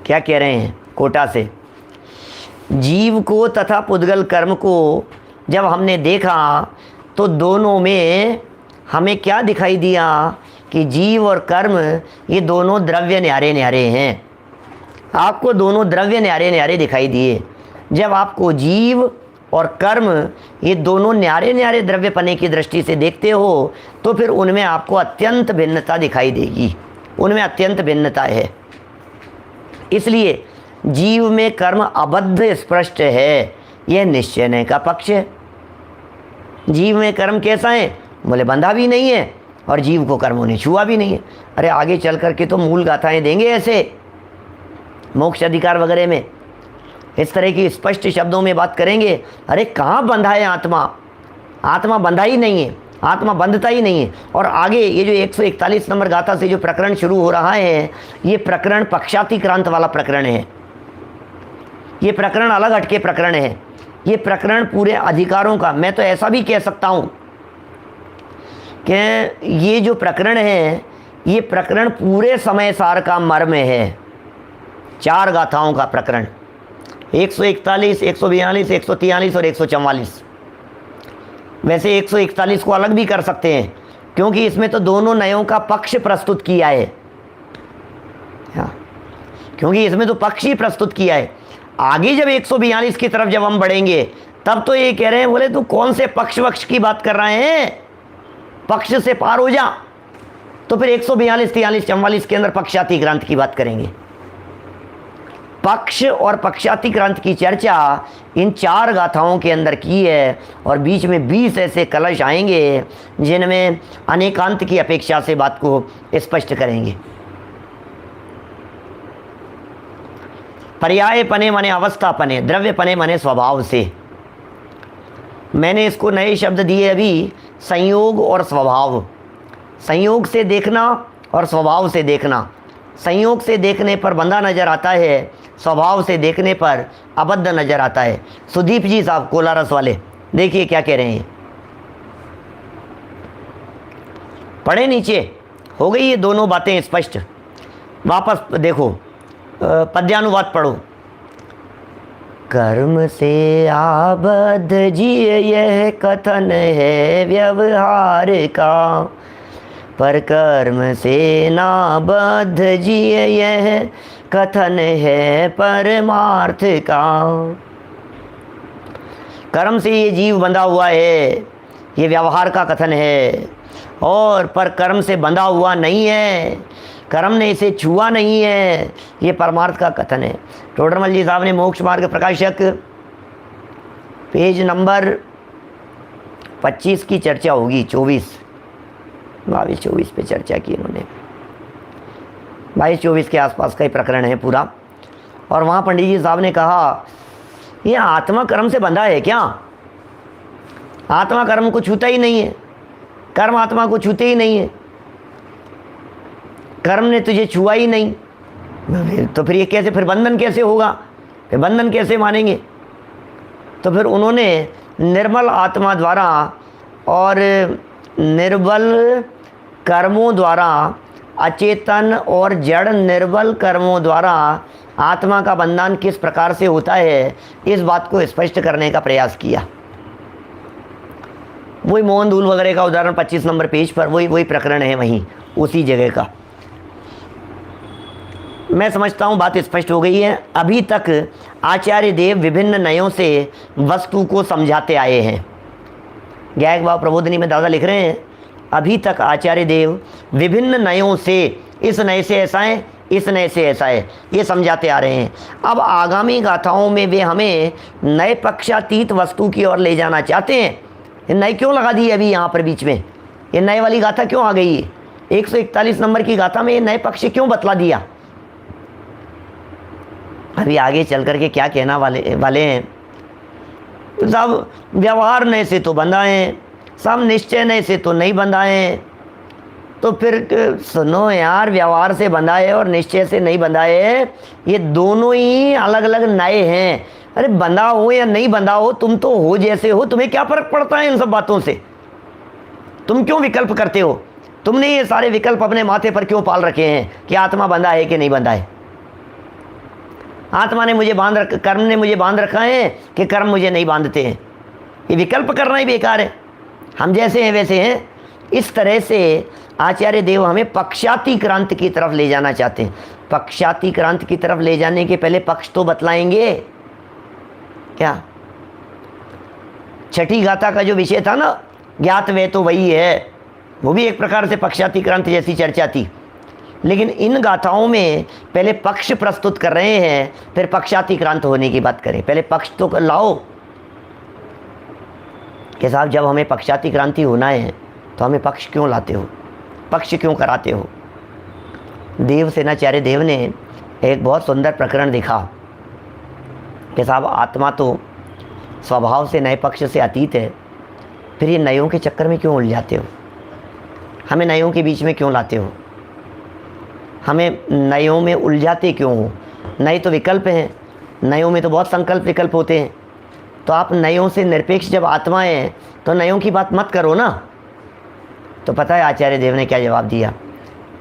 क्या कह रहे हैं कोटा से? जीव को तथा पुद्गल कर्म को जब हमने देखा तो दोनों में हमें क्या दिखाई दिया कि जीव और कर्म ये दोनों द्रव्य न्यारे न्यारे हैं। आपको दोनों द्रव्य न्यारे न्यारे दिखाई दिए। जब आपको जीव और कर्म, ये दोनों न्यारे न्यारे द्रव्यपने की दृष्टि से देखते हो तो फिर उनमें आपको अत्यंत भिन्नता दिखाई देगी, उनमें अत्यंत भिन्नता है। इसलिए जीव में कर्म अबद्ध स्पष्ट है, यह निश्चय का पक्ष है। जीव में कर्म कैसा है? बोले बंधा भी नहीं है और जीव को कर्मों ने छुआ भी नहीं है। अरे आगे चल करके तो मूल गाथाएं देंगे ऐसे, मोक्ष अधिकार वगैरह में इस तरह की स्पष्ट शब्दों में बात करेंगे। अरे कहाँ बंधा है आत्मा? आत्मा बंधा ही नहीं है, आत्मा बंधता ही नहीं है। और आगे ये जो 141 नंबर गाथा से जो प्रकरण शुरू हो रहा है, ये प्रकरण पक्षातिक्रांत वाला प्रकरण है। ये प्रकरण अलग हटके प्रकरण है। ये प्रकरण पूरे अधिकारों का, मैं तो ऐसा भी कह सकता हूँ कि ये जो प्रकरण है, ये प्रकरण पूरे समय सार का मर्म है। 4 गाथाओं का प्रकरण, 141, 142, 143 और 144। वैसे 141 को अलग भी कर सकते हैं क्योंकि इसमें तो दोनों नयों का पक्ष प्रस्तुत किया है। क्योंकि इसमें तो पक्ष ही प्रस्तुत किया है। आगे जब 142 की तरफ जब हम बढ़ेंगे तब तो ये कह रहे हैं, बोले तू कौन से पक्ष वक्ष की बात कर रहे हैं, पक्ष से पार हो जा। तो फिर 142, 43, 44 के अंदर पक्षातिक्रांत की बात करेंगे। पक्ष और पक्षातिक्रांत की चर्चा इन 4 गाथाओं के अंदर की है और बीच में 20 ऐसे कलश आएंगे जिनमें अनेकांत की अपेक्षा से बात को स्पष्ट करेंगे। पर्याय पने माने अवस्था पने, द्रव्य पने माने स्वभाव से। मैंने इसको नए शब्द दिए अभी, संयोग और स्वभाव। संयोग से देखना और स्वभाव से देखना। संयोग से देखने पर बंधा नजर आता है, स्वभाव से देखने पर अबद्ध नजर आता है। सुदीप जी साहब कोलारस वाले, देखिए क्या कह रहे हैं। पढ़े नीचे, हो गई ये दोनों बातें स्पष्ट। वापस देखो, पद्यानुवाद पढ़ो। कर्म से आबद्ध जिय यह कथन है व्यवहार का, पर कर्म से नाबद्ध जिय यह कथन है परमार्थ का। कर्म से ये जीव बंधा हुआ है, ये व्यवहार का कथन है, और पर कर्म से बंधा हुआ नहीं है, कर्म ने इसे छुआ नहीं है, ये परमार्थ का कथन है। टोडरमल जी साहब ने मोक्ष मार्ग प्रकाशक पेज नंबर 25 की चर्चा होगी, 22, 24 पे चर्चा की इन्होंने। 22-24 के आसपास का ही प्रकरण है पूरा। और वहाँ पंडित जी साहब ने कहा, ये आत्मा कर्म से बंधा है क्या? आत्मा कर्म को छूता ही नहीं है, कर्म आत्मा को छूते ही नहीं है, कर्म ने तुझे छुआ ही नहीं, तो फिर ये कैसे, फिर बंधन कैसे होगा, फिर बंधन कैसे मानेंगे? तो फिर उन्होंने निर्मल आत्मा द्वारा और निर्बल कर्मों द्वारा, अचेतन और जड़ निर्बल कर्मों द्वारा आत्मा का बंधन किस प्रकार से होता है, इस बात को स्पष्ट करने का प्रयास किया। वही मोहन धूल वगैरह का उदाहरण 25 नंबर पेज पर, वही प्रकरण है, वहीं उसी जगह का। मैं समझता हूँ बात स्पष्ट हो गई है। अभी तक आचार्य देव विभिन्न नयों से वस्तु को समझाते आए हैं। गायक भाव प्रबोधिनी में दादा लिख रहे हैं, अभी तक आचार्य देव विभिन्न नयों से, इस नए से ऐसा है, इस नए से ऐसा है, ये समझाते आ रहे हैं। अब आगामी गाथाओं में वे हमें नए पक्षातीत वस्तु की ओर ले जाना चाहते हैं। ये नए क्यों लगा दी अभी यहाँ पर बीच में, ये नए वाली गाथा क्यों आ गई? 141 नंबर की गाथा में ये नए पक्ष क्यों बतला दिया? अभी आगे चल करके क्या कहना वाले हैं। सब व्यवहार नए से तो बंधा है, सब निश्चय नए से तो नहीं बंधा है। तो फिर सुनो यार, व्यवहार से बंधा है और निश्चय से नहीं बंधा है, ये दोनों ही अलग अलग नए हैं। अरे बंधा हो या नहीं बंधा हो, तुम तो हो जैसे हो, तुम्हें क्या फर्क पड़ता है इन सब बातों से? तुम क्यों विकल्प करते हो? तुमने ये सारे विकल्प अपने माथे पर क्यों पाल रखे हैं कि आत्मा बंधा है कि नहीं बंधा है? आत्मा ने मुझे कर्म ने मुझे बांध रखा है कि कर्म मुझे नहीं बांधते हैं। ये विकल्प करना ही बेकार है। हम जैसे हैं वैसे हैं। इस तरह से आचार्य देव हमें पक्षातिक्रांत की तरफ ले जाना चाहते हैं। पक्षातिक्रांत की तरफ ले जाने के पहले पक्ष तो बतलाएंगे क्या? छठी गाथा का जो विषय था ना, ज्ञात वे तो वही है, वो भी एक प्रकार से पक्षातिक्रांत जैसी चर्चा थी। लेकिन इन गाथाओं में पहले पक्ष प्रस्तुत कर रहे हैं, फिर पक्षातिक्रांत होने की बात करें। पहले पक्ष तो लाओ कि साहब जब हमें पक्षातिक्रांति होना है तो हमें पक्ष क्यों लाते हो, पक्ष क्यों कराते हो। देवसेनाचार्य देव ने एक बहुत सुंदर प्रकरण दिखा कि साहब आत्मा तो स्वभाव से नए पक्ष से अतीत है, फिर ये नयों के चक्कर में क्यों उलझाते हो, हमें नयों के बीच में क्यों लाते हो, हमें नयों में उलझाते क्यों हो। नए तो विकल्प हैं, नयों में तो बहुत संकल्प विकल्प होते हैं, तो आप नयों से निरपेक्ष जब आत्मा है तो नयों की बात मत करो ना। तो पता है आचार्य देव ने क्या जवाब दिया,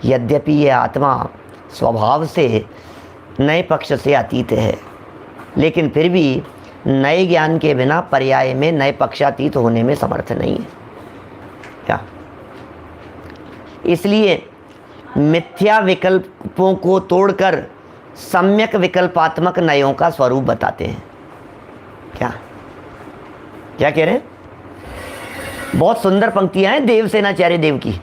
यद्यपि यह आत्मा स्वभाव से नए पक्ष से अतीत है, लेकिन फिर भी नए ज्ञान के बिना पर्याय में नए पक्षातीत होने में समर्थ नहीं है। क्या इसलिए मिथ्या विकल्पों को तोड़कर सम्यक विकल्पात्मक नयों का स्वरूप बताते हैं। क्या क्या कह रहे हैं? बहुत सुंदर पंक्तियां हैं देवसेनाचार्य देव की।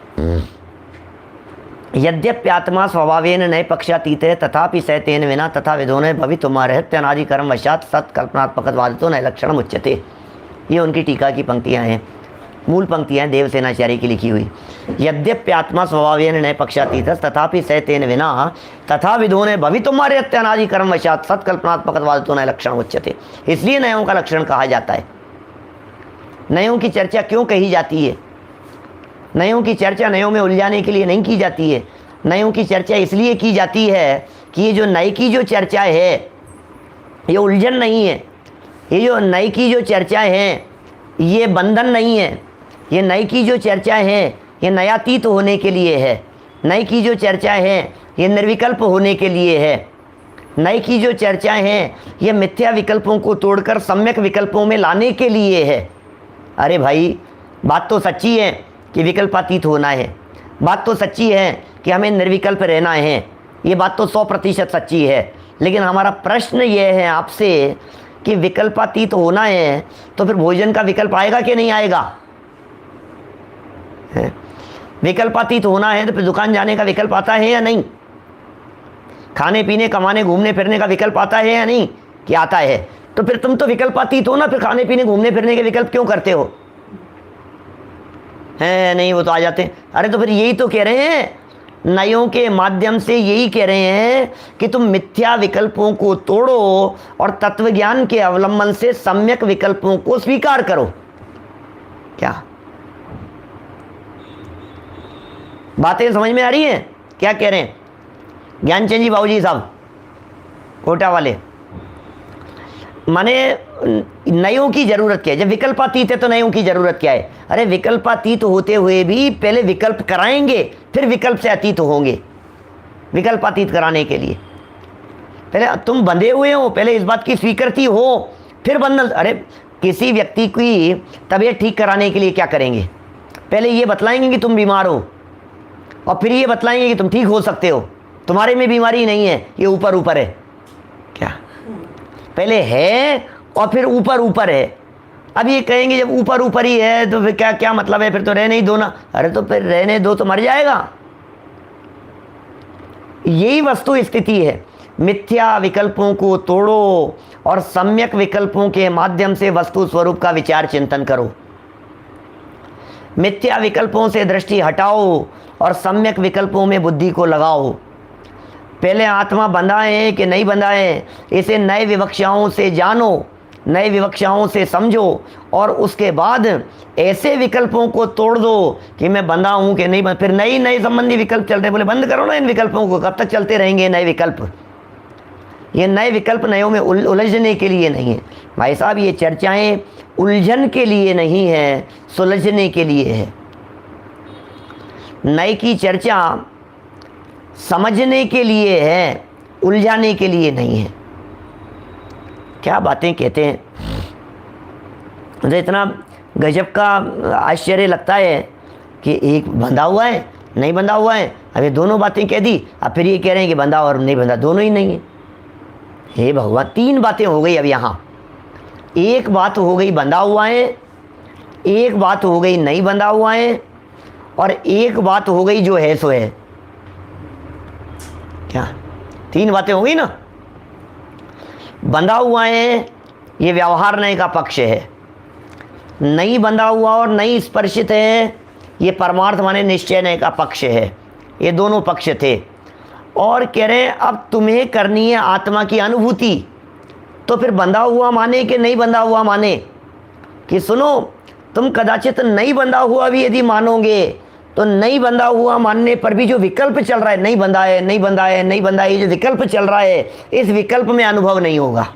यद्यप्यात्मा स्वभावेन नए पक्षातीत है तथापि स तेन विना तथा विधोन भवितुमारहत्यनादि कर्म वशात सत्कल्पनात्मकवादितो नए लक्षण मुच्यते। ये उनकी टीका की पंक्तियां हैं, मूल पंक्तियां देवसेनाचार्य की लिखी हुई। यद्यप्यात्मा स्वभावेन नए पक्षातीत है तथापि स तेन विना तथा विधोन भवितुमारहत्यनादि कर्म वशात सत्कल्पनात्मकवादितो नए लक्षण मुच्यते। इसलिए नयों का लक्षण कहा जाता है। नयों की चर्चा क्यों कही जाती है? नयों की चर्चा नयों में उलझाने के लिए नहीं की जाती है। नयों की चर्चा इसलिए की जाती है कि ये जो नई की जो चर्चा है ये उलझन नहीं है, ये जो नई की जो चर्चा है ये बंधन नहीं है, ये नई की जो चर्चा है ये नयातीत होने के लिए है, नई की जो चर्चा है ये निर्विकल्प होने के लिए है, नई की जो चर्चा है ये मिथ्या विकल्पों को तोड़कर सम्यक विकल्पों में लाने के लिए है। अरे भाई बात तो सच्ची है कि विकल्पातीत होना है, बात तो सच्ची है कि हमें निर्विकल्प रहना है, ये बात तो 100% सच्ची है। लेकिन हमारा प्रश्न ये है आपसे कि विकल्पातीत होना है तो फिर भोजन का विकल्प आएगा कि नहीं आएगा? विकल्पातीत होना है तो फिर दुकान जाने का विकल्प आता है या नहीं? खाने पीने कमाने घूमने फिरने का विकल्प आता है या नहीं? कि आता है। तो फिर तुम तो विकल्पातीत हो ना, फिर खाने पीने घूमने फिरने के विकल्प क्यों करते हो? है नहीं, वो तो आ जाते हैं। अरे तो फिर यही तो कह रहे हैं, नयों के माध्यम से यही कह रहे हैं कि तुम मिथ्या विकल्पों को तोड़ो और तत्वज्ञान के अवलंबन से सम्यक विकल्पों को स्वीकार करो। क्या बातें समझ में आ रही हैं? क्या कह रहे हैं ज्ञानचंद जी बाबूजी साहब कोटा वाले? माने नयों की जरूरत क्या है? जब विकल्पातीत है तो नयों की जरूरत क्या है? अरे विकल्पातीत होते हुए भी पहले विकल्प कराएंगे, फिर विकल्प से अतीत होंगे। विकल्पातीत कराने के लिए पहले तुम बंधे हुए हो, पहले इस बात की स्वीकृति हो, फिर बंधन। अरे किसी व्यक्ति की तबीयत ठीक कराने के लिए क्या करेंगे? पहले ये बतलाएंगे कि तुम बीमार हो और फिर ये बतलाएंगे कि तुम ठीक हो सकते हो, तुम्हारे में बीमारी नहीं है, ये ऊपर ऊपर है। क्या पहले है और फिर ऊपर ऊपर है? अब ये कहेंगे जब ऊपर ऊपर ही है तो फिर क्या क्या मतलब है? फिर तो रहने ही दो ना। अरे तो फिर रहने दो तो मर जाएगा। यही वस्तु स्थिति है। मिथ्या विकल्पों को तोड़ो और सम्यक विकल्पों के माध्यम से वस्तु स्वरूप का विचार चिंतन करो। मिथ्या विकल्पों से दृष्टि हटाओ और सम्यक विकल्पों में बुद्धि को लगाओ। पहले आत्मा बंधा है कि नहीं बंधा है, इसे नए विवक्षाओं से जानो, नए विवक्षाओं से समझो और उसके बाद ऐसे विकल्पों को तोड़ दो कि मैं बंधा हूं कि नहीं। फिर नई नए संबंधी विकल्प चल रहे, बोले बंद करो ना इन विकल्पों को। कब तक चलते रहेंगे नए विकल्प? ये नए विकल्प नयों में उलझने के लिए नहीं है भाई साहब, ये चर्चाएं उलझन के लिए नहीं है, सुलझने के लिए है। नए की चर्चा समझने के लिए है, उलझाने के लिए नहीं है। क्या बातें कहते हैं। मुझे इतना गजब का आश्चर्य लगता है कि एक बंधा हुआ है, नहीं बंधा हुआ है। अब ये दोनों बातें कह दी, अब फिर ये कह रहे हैं कि बंधा और नहीं बंधा दोनों ही नहीं है। हे भगवान, 3 बातें हो गई अब यहाँ। एक बात हो गई बंधा हुआ है, एक बात हो गई नहीं बंधा हुआ है, और एक बात हो गई जो है सो है। क्या, 3 बातें हो गई ना। बंधा हुआ है ये व्यवहार नय का पक्ष है, नहीं बंधा हुआ और नहीं स्पर्शित है ये परमार्थ माने निश्चय नय का पक्ष है। ये दोनों पक्ष थे। और कह रहे हैं अब तुम्हें करनी है आत्मा की अनुभूति। तो फिर बंधा हुआ माने कि नहीं बंधा हुआ माने, कि सुनो तुम कदाचित नहीं बंधा हुआ भी यदि मानोगे तो नहीं बंधा हुआ मानने पर भी जो विकल्प चल रहा है, नहीं बंधा है, नहीं बंधा है, नहीं बंधा है, ये जो विकल्प चल रहा है, इस विकल्प में अनुभव नहीं होगा।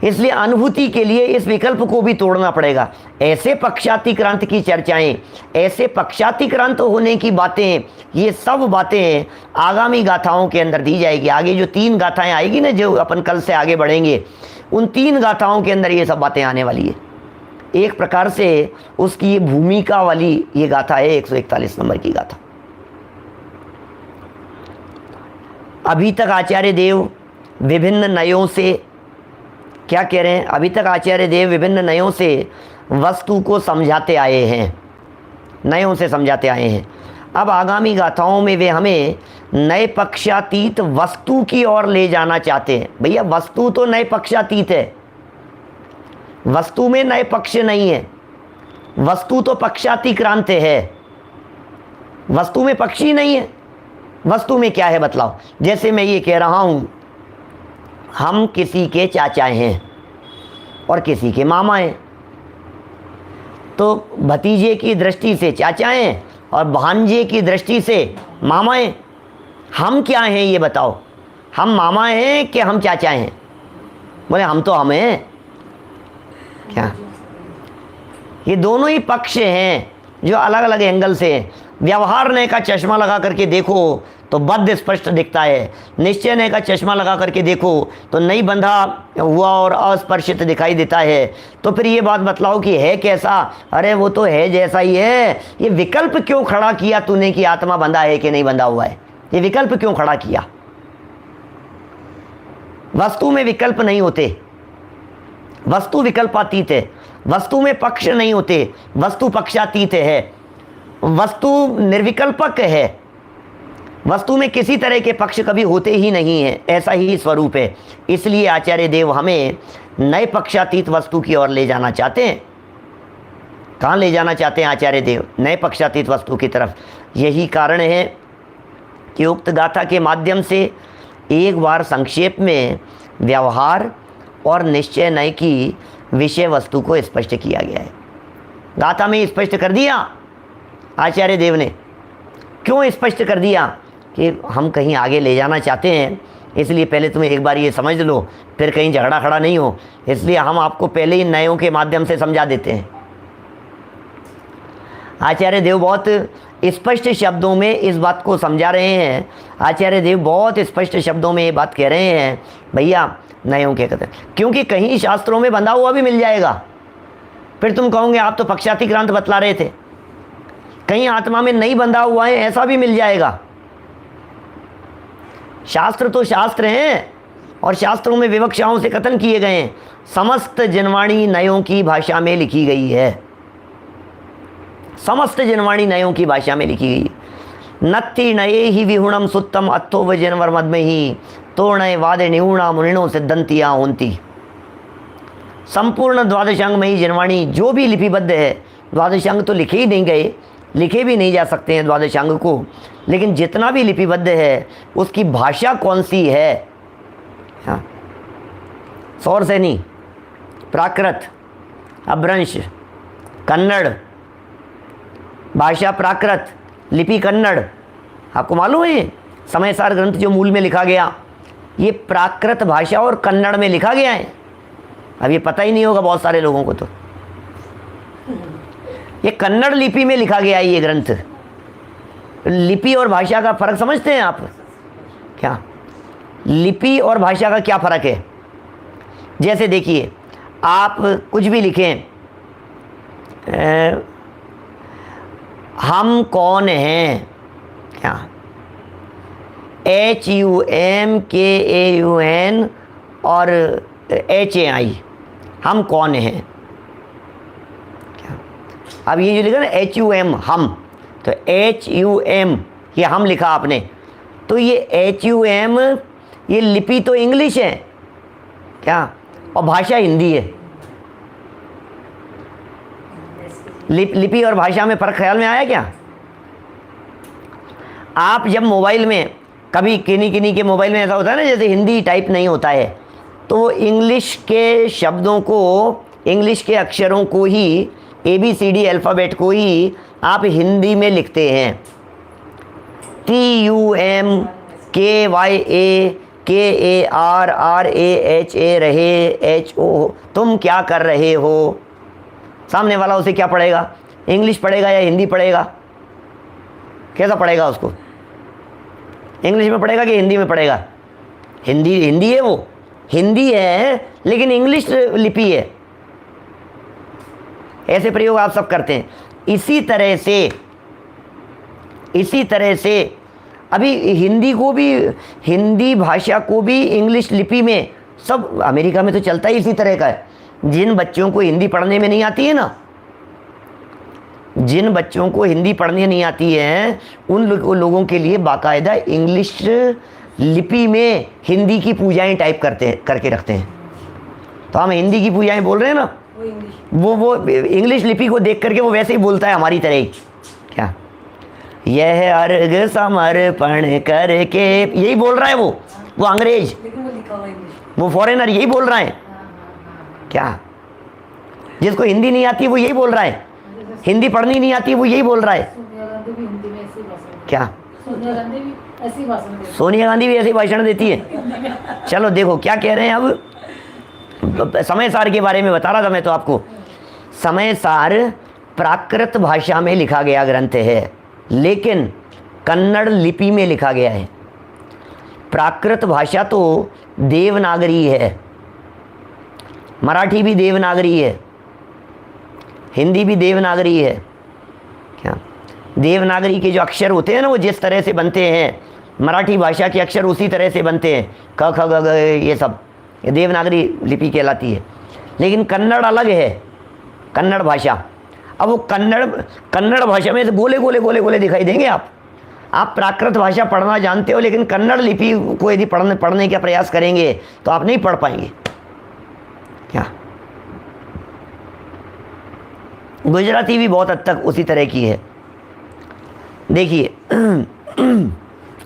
इसलिए अनुभूति के लिए इस विकल्प को भी तोड़ना पड़ेगा। ऐसे पक्षातिक्रांत की चर्चाएं, ऐसे पक्षातिक्रांत होने की बातें, ये सब बातें आगामी गाथाओं के अंदर दी जाएगी। आगे जो 3 गाथाएं आएगी ना, जो अपन कल से आगे बढ़ेंगे, उन 3 गाथाओं के अंदर ये सब बातें आने वाली है। एक प्रकार से उसकी ये भूमिका वाली ये गाथा है 141 नंबर की गाथा। अभी तक आचार्य देव विभिन्न नयों से क्या कह रहे हैं, अभी तक आचार्य देव विभिन्न नयों से वस्तु को समझाते आए हैं, नयों से समझाते आए हैं। अब आगामी गाथाओं में वे हमें नए पक्षातीत वस्तु की ओर ले जाना चाहते हैं। भैया वस्तु तो नए पक्षातीत है, वस्तु में नए पक्ष नहीं है, वस्तु तो पक्षातिक्रांत है, वस्तु में पक्ष ही नहीं है। वस्तु में क्या है बतलाओ। जैसे मैं ये कह रहा हूं हम किसी के चाचा हैं और किसी के मामा हैं, तो भतीजे की दृष्टि से चाचा हैं और भांजे की दृष्टि से मामा हैं। हम क्या हैं ये बताओ, हम मामा हैं कि हम चाचा हैं? बोले हम तो हम हैं। क्या, ये दोनों ही पक्ष हैं जो अलग अलग एंगल से हैं। व्यवहार ने का चश्मा लगा करके देखो तो बद्ध स्पष्ट दिखता है, निश्चय ने का चश्मा लगा करके देखो तो नहीं बंधा हुआ और अस्पर्शित दिखाई देता है। तो फिर ये बात बतलाओ कि है कैसा? अरे वो तो है जैसा ही है। ये विकल्प क्यों खड़ा किया तूने कि आत्मा बंधा है कि नहीं बंधा हुआ है? ये विकल्प क्यों खड़ा किया? वस्तु में विकल्प नहीं होते, वस्तु विकल्पातीत है। वस्तु में पक्ष नहीं होते, वस्तु पक्षातीत है। वस्तु निर्विकल्पक है, वस्तु में किसी तरह के पक्ष कभी होते ही नहीं है, ऐसा ही स्वरूप है। इसलिए आचार्य देव हमें नए पक्षातीत वस्तु की ओर ले जाना चाहते हैं। कहाँ ले जाना चाहते हैं आचार्य देव? नए पक्षातीत वस्तु की तरफ। यही कारण है कि उक्त गाथा के माध्यम से एक बार संक्षेप में व्यवहार और निश्चय नय की विषय वस्तु को स्पष्ट किया गया है। गाथा में स्पष्ट कर दिया आचार्य देव ने। क्यों स्पष्ट कर दिया? कि हम कहीं आगे ले जाना चाहते हैं, इसलिए पहले तुम्हें एक बार ये समझ लो, फिर कहीं झगड़ा खड़ा नहीं हो। इसलिए हम आपको पहले ही नयों के माध्यम से समझा देते हैं। आचार्य देव बहुत स्पष्ट शब्दों में इस बात को समझा रहे हैं। आचार्य देव बहुत स्पष्ट शब्दों में ये बात कह रहे हैं, भैया नयों के कहते हैं, क्योंकि कहीं शास्त्रों में बंधा हुआ भी मिल जाएगा। फिर तुम कहोगे आप तो पक्षातिक्रांत बतला रहे थे। कहीं आत्मा में नहीं बंधा हुआ है ऐसा भी मिल जाएगा। शास्त्र तो शास्त्र हैं और शास्त्रों में विवक्षाओं से कथन किए गए हैं। समस्त जिनवाणी नयों की भाषा में लिखी गई है, समस्त जिनवाणी नयों की भाषा में लिखी गई है। नत्ति नये ही विहुणम सुत्तम अत्थो व जनवर मद में ही तो नये वादे निहुणा मुनिणों सिद्धंतिया होंती। संपूर्ण द्वादशांग में ही जिनवाणी जो भी लिपिबद्ध है, द्वादशांग तो लिखे ही नहीं गए, लिखे भी नहीं जा सकते हैं द्वादशांग को, लेकिन जितना भी लिपिबद्ध है उसकी भाषा कौन सी है? हाँ, सौरसेनी, प्राकृत, अभ्रंश, कन्नड़ भाषा, प्राकृत, लिपि कन्नड़। आपको मालूम है समयसार ग्रंथ जो मूल में लिखा गया ये प्राकृत भाषा और कन्नड़ में लिखा गया है। अब ये पता ही नहीं होगा बहुत सारे लोगों को। तो ये कन्नड़ लिपि में लिखा गया है ये ग्रंथ। लिपि और भाषा का फर्क समझते हैं आप? क्या लिपि और भाषा का क्या फ़र्क है? जैसे देखिए, आप कुछ भी लिखें, हम कौन हैं, क्या HUMKAUN और HAI, हम कौन हैं, अब ये जो लिखा ना HUM, हम, तो HUM ये हम लिखा आपने, तो ये HUM ये लिपि तो इंग्लिश है क्या, और भाषा हिंदी है। लिपि और भाषा में फर्क ख्याल में आया क्या? आप जब मोबाइल में कभी किन्हीं के मोबाइल में ऐसा होता है ना, जैसे हिंदी टाइप नहीं होता है, तो इंग्लिश के शब्दों को, इंग्लिश के अक्षरों को ही, ABCD अल्फ़ाबेट को ही आप हिंदी में लिखते हैं। TUMKYAKARRAHA रहे, HO, तुम क्या कर रहे हो। सामने वाला उसे क्या पढ़ेगा, इंग्लिश पढ़ेगा या हिंदी पढ़ेगा? कैसा पढ़ेगा उसको? इंग्लिश में पढ़ेगा कि हिंदी में पढ़ेगा? हिंदी है, वो हिंदी है लेकिन इंग्लिश लिपि है। ऐसे प्रयोग आप सब करते हैं। इसी तरह से अभी हिंदी को भी, हिंदी भाषा को भी इंग्लिश लिपि में, सब अमेरिका में तो चलता ही इसी तरह का है। जिन बच्चों को हिंदी पढ़ने में नहीं आती है ना, जिन बच्चों को हिंदी पढ़ने नहीं आती है, उन लोगों के लिए बाकायदा इंग्लिश लिपि में हिंदी की पूजाएं टाइप करके रखते हैं। तो हम हिंदी की पूजाएं बोल रहे हैं ना, वो इंग्लिश लिपि को देख करके वो वैसे ही बोलता है हमारी तरह ही। क्या यह अर्घ समर्पण करके, यही बोल रहा है वो अंग्रेज, वो फॉरेनर यही बोल रहा है क्या? जिसको हिंदी नहीं आती वो यही बोल रहा है, हिंदी पढ़नी नहीं आती वो यही बोल रहा है क्या? सोनिया गांधी भी ऐसी भाषण देती है। चलो देखो क्या कह रहे हैं। अब समय सार के बारे में बता रहा था मैं तो आपको। समय सार प्राकृत भाषा में लिखा गया ग्रंथ है, लेकिन कन्नड़ लिपि में लिखा गया है। प्राकृत भाषा तो देवनागरी है, मराठी भी देवनागरी है, हिंदी भी देवनागरी है। क्या देवनागरी के जो अक्षर होते हैं ना, वो जिस तरह से बनते हैं, मराठी भाषा के अक्षर उसी तरह से बनते हैं, क ख ग घ, ये सब ये देवनागरी लिपि कहलाती है। लेकिन कन्नड़ अलग है, कन्नड़ भाषा। अब वो कन्नड़ भाषा में से गोले गोले गोले गोले दिखाई देंगे। आप प्राकृत भाषा पढ़ना जानते हो, लेकिन कन्नड़ लिपि को यदि पढ़ने का प्रयास करेंगे तो आप नहीं पढ़ पाएंगे। क्या गुजराती भी बहुत हद तक उसी तरह की है। देखिए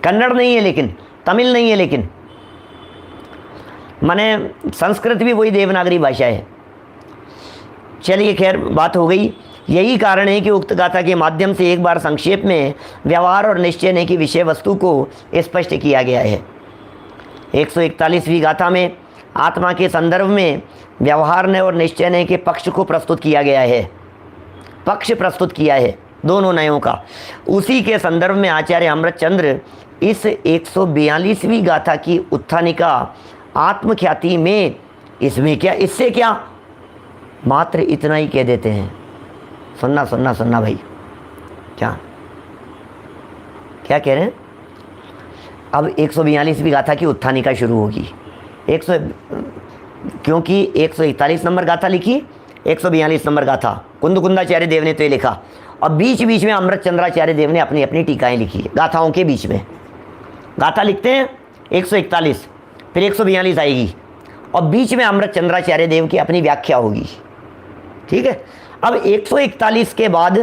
कन्नड़ नहीं है, लेकिन तमिल नहीं है, लेकिन माने संस्कृत भी वही देवनागरी भाषा है। चलिए खैर, बात हो गई। यही कारण है कि उक्त गाथा के माध्यम से एक बार संक्षेप में व्यवहार और निश्चय की विषय वस्तु को स्पष्ट किया गया है। 141वीं गाथा में आत्मा के संदर्भ में व्यवहार और निश्चय के पक्ष को प्रस्तुत किया गया है, पक्ष प्रस्तुत किया है दोनों नयों का। उसी के संदर्भ में आचार्य अमृतचंद्र इस 142वीं गाथा की उत्थानिका आत्मख्याति में, इसमें क्या, इससे क्या, मात्र इतना ही कह देते हैं। सुनना भाई, क्या कह रहे हैं? अब 142वीं गाथा की उत्थानिका शुरू होगी। क्योंकि 141 नंबर गाथा लिखी, 142 नंबर गाथा कुंदकुंदाचार्य देव ने तो ये लिखा, और बीच बीच में अमृतचंद्राचार्य देव ने अपनी अपनी टीकाएँ लिखी। गाथाओं के बीच में गाथा लिखते हैं 141, फिर 142 आएगी, और बीच में अमृतचंद्राचार्य देव की अपनी व्याख्या होगी। ठीक है। अब 141 के बाद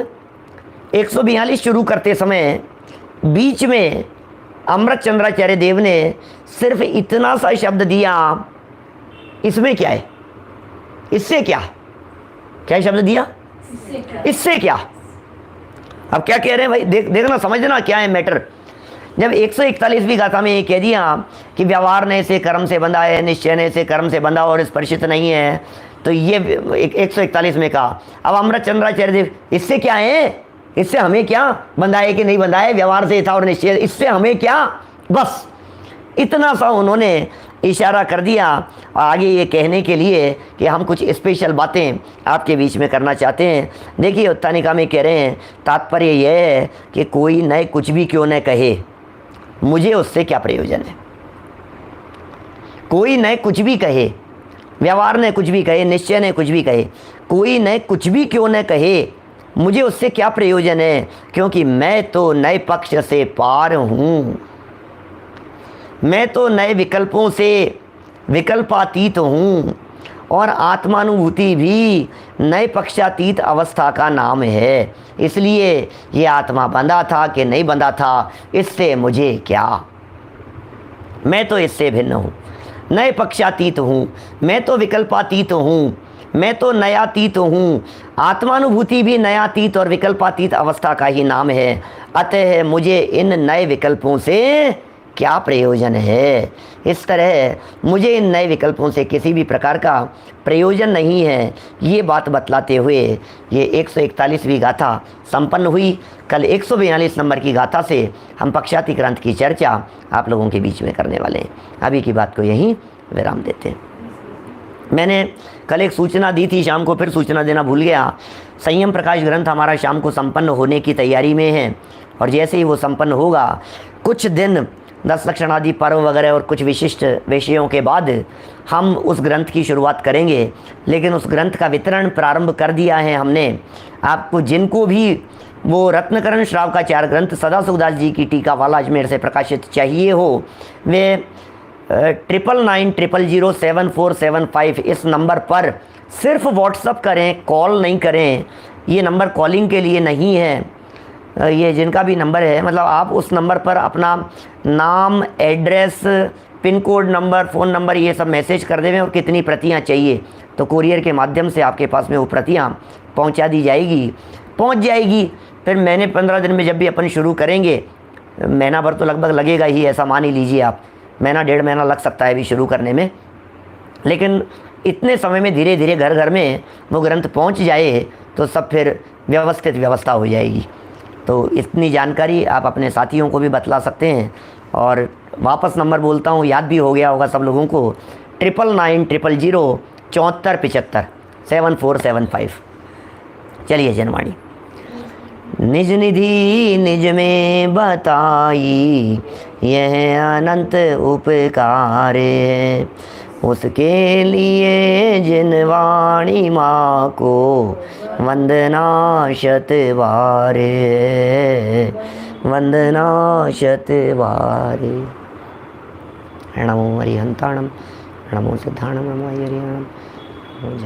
142 शुरू करते समय बीच में अमृतचंद्राचार्य देव ने सिर्फ इतना सा शब्द दिया, इसमें क्या है, इससे क्या, क्या शब्द दिया, इससे क्या। अब क्या कह रहे हैं भाई, देखना समझना क्या है मैटर। जब 141वीं गाथा में ये कह दिया कि व्यवहार ने से कर्म से बंधा है, निश्चय ने से कर्म से बंधा और स्पर्शित नहीं है, तो ये 141 में कहा। अब अमृतचंद्राचार्य देव, इससे क्या है, इससे हमें क्या, बंधा है कि नहीं बंधा है, व्यवहार से था और निश्चय, इससे हमें क्या, बस इतना सा उन्होंने इशारा कर दिया आगे ये कहने के लिए कि हम कुछ स्पेशल बातें आपके बीच में करना चाहते हैं। देखिए उत्थानिका में कह रहे हैं, तात्पर्य यह है कि कोई नए कुछ भी क्यों न कहे, मुझे उससे क्या प्रयोजन है। कोई नए कुछ भी कहे, व्यवहार ने कुछ भी कहे, निश्चय ने कुछ भी कहे, कोई नए कुछ भी क्यों न कहे, मुझे उससे क्या प्रयोजन है, क्योंकि मैं तो नए पक्ष से पार हूँ, मैं तो नए विकल्पों से विकल्पातीत हूँ, और आत्मानुभूति भी नए पक्षातीत अवस्था का नाम है। इसलिए ये आत्मा बंधा था कि नहीं बंधा था, इससे मुझे क्या, मैं तो इससे भिन्न हूँ, नए पक्षातीत हूँ, मैं तो विकल्पातीत हूँ, मैं तो नयातीत हूँ। आत्मानुभूति भी नयातीत और विकल्पातीत अवस्था का ही नाम है। अतः मुझे इन नए विकल्पों से क्या प्रयोजन है। इस तरह मुझे इन नए विकल्पों से किसी भी प्रकार का प्रयोजन नहीं है। ये बात बतलाते हुए ये 141वीं गाथा संपन्न हुई। कल 142 नंबर की गाथा से हम पक्षाति ग्रंथ की चर्चा आप लोगों के बीच में करने वाले हैं। अभी की बात को यहीं विराम देते हैं। मैंने कल एक सूचना दी थी, शाम को फिर सूचना देना भूल गया। संयम प्रकाश ग्रंथ हमारा शाम को संपन्न होने की तैयारी में है, और जैसे ही वो संपन्न होगा, कुछ दिन 10 लक्षण आदि पर्व वगैरह और कुछ विशिष्ट विषयों के बाद हम उस ग्रंथ की शुरुआत करेंगे। लेकिन उस ग्रंथ का वितरण प्रारंभ कर दिया है हमने। आपको जिनको भी वो रत्नकरण श्रावकाचार्य ग्रंथ सदा सुखदास जी की टीका वाला अजमेर से प्रकाशित चाहिए हो, वे 99900747 इस नंबर पर सिर्फ व्हाट्सअप करें, कॉल नहीं करें। ये नंबर कॉलिंग के लिए नहीं है। ये जिनका भी नंबर है, मतलब आप उस नंबर पर अपना नाम, address, pin code number, phone number ये सब मैसेज कर देवें और कितनी प्रतियां चाहिए, तो कुरियर के माध्यम से आपके पास में वो प्रतियां पहुंचा दी जाएगी, पहुंच जाएगी। फिर महीने 15 दिन में जब भी अपन शुरू करेंगे, महीना भर तो लगभग लगेगा ही, ऐसा मान ही लीजिए आप, महीना 1.5 महीना लग सकता है अभी शुरू करने में। लेकिन इतने समय में धीरे धीरे घर घर में वो ग्रंथ पहुंच जाए तो सब फिर व्यवस्थित व्यवस्था हो जाएगी। तो इतनी जानकारी आप अपने साथियों को भी बतला सकते हैं। और वापस नंबर बोलता हूँ, याद भी हो गया होगा सब लोगों को, 9990007475। चलिए जनवाणी। निज निधि निज में बताई यह अनंत उपकार है, उसके लिए जिन वाणी माँ को वंदना शतबार, वंदना शतबार। नमो हरिहंताणम, नमो सिद्धाणम, नमो हरिहरणम, नमो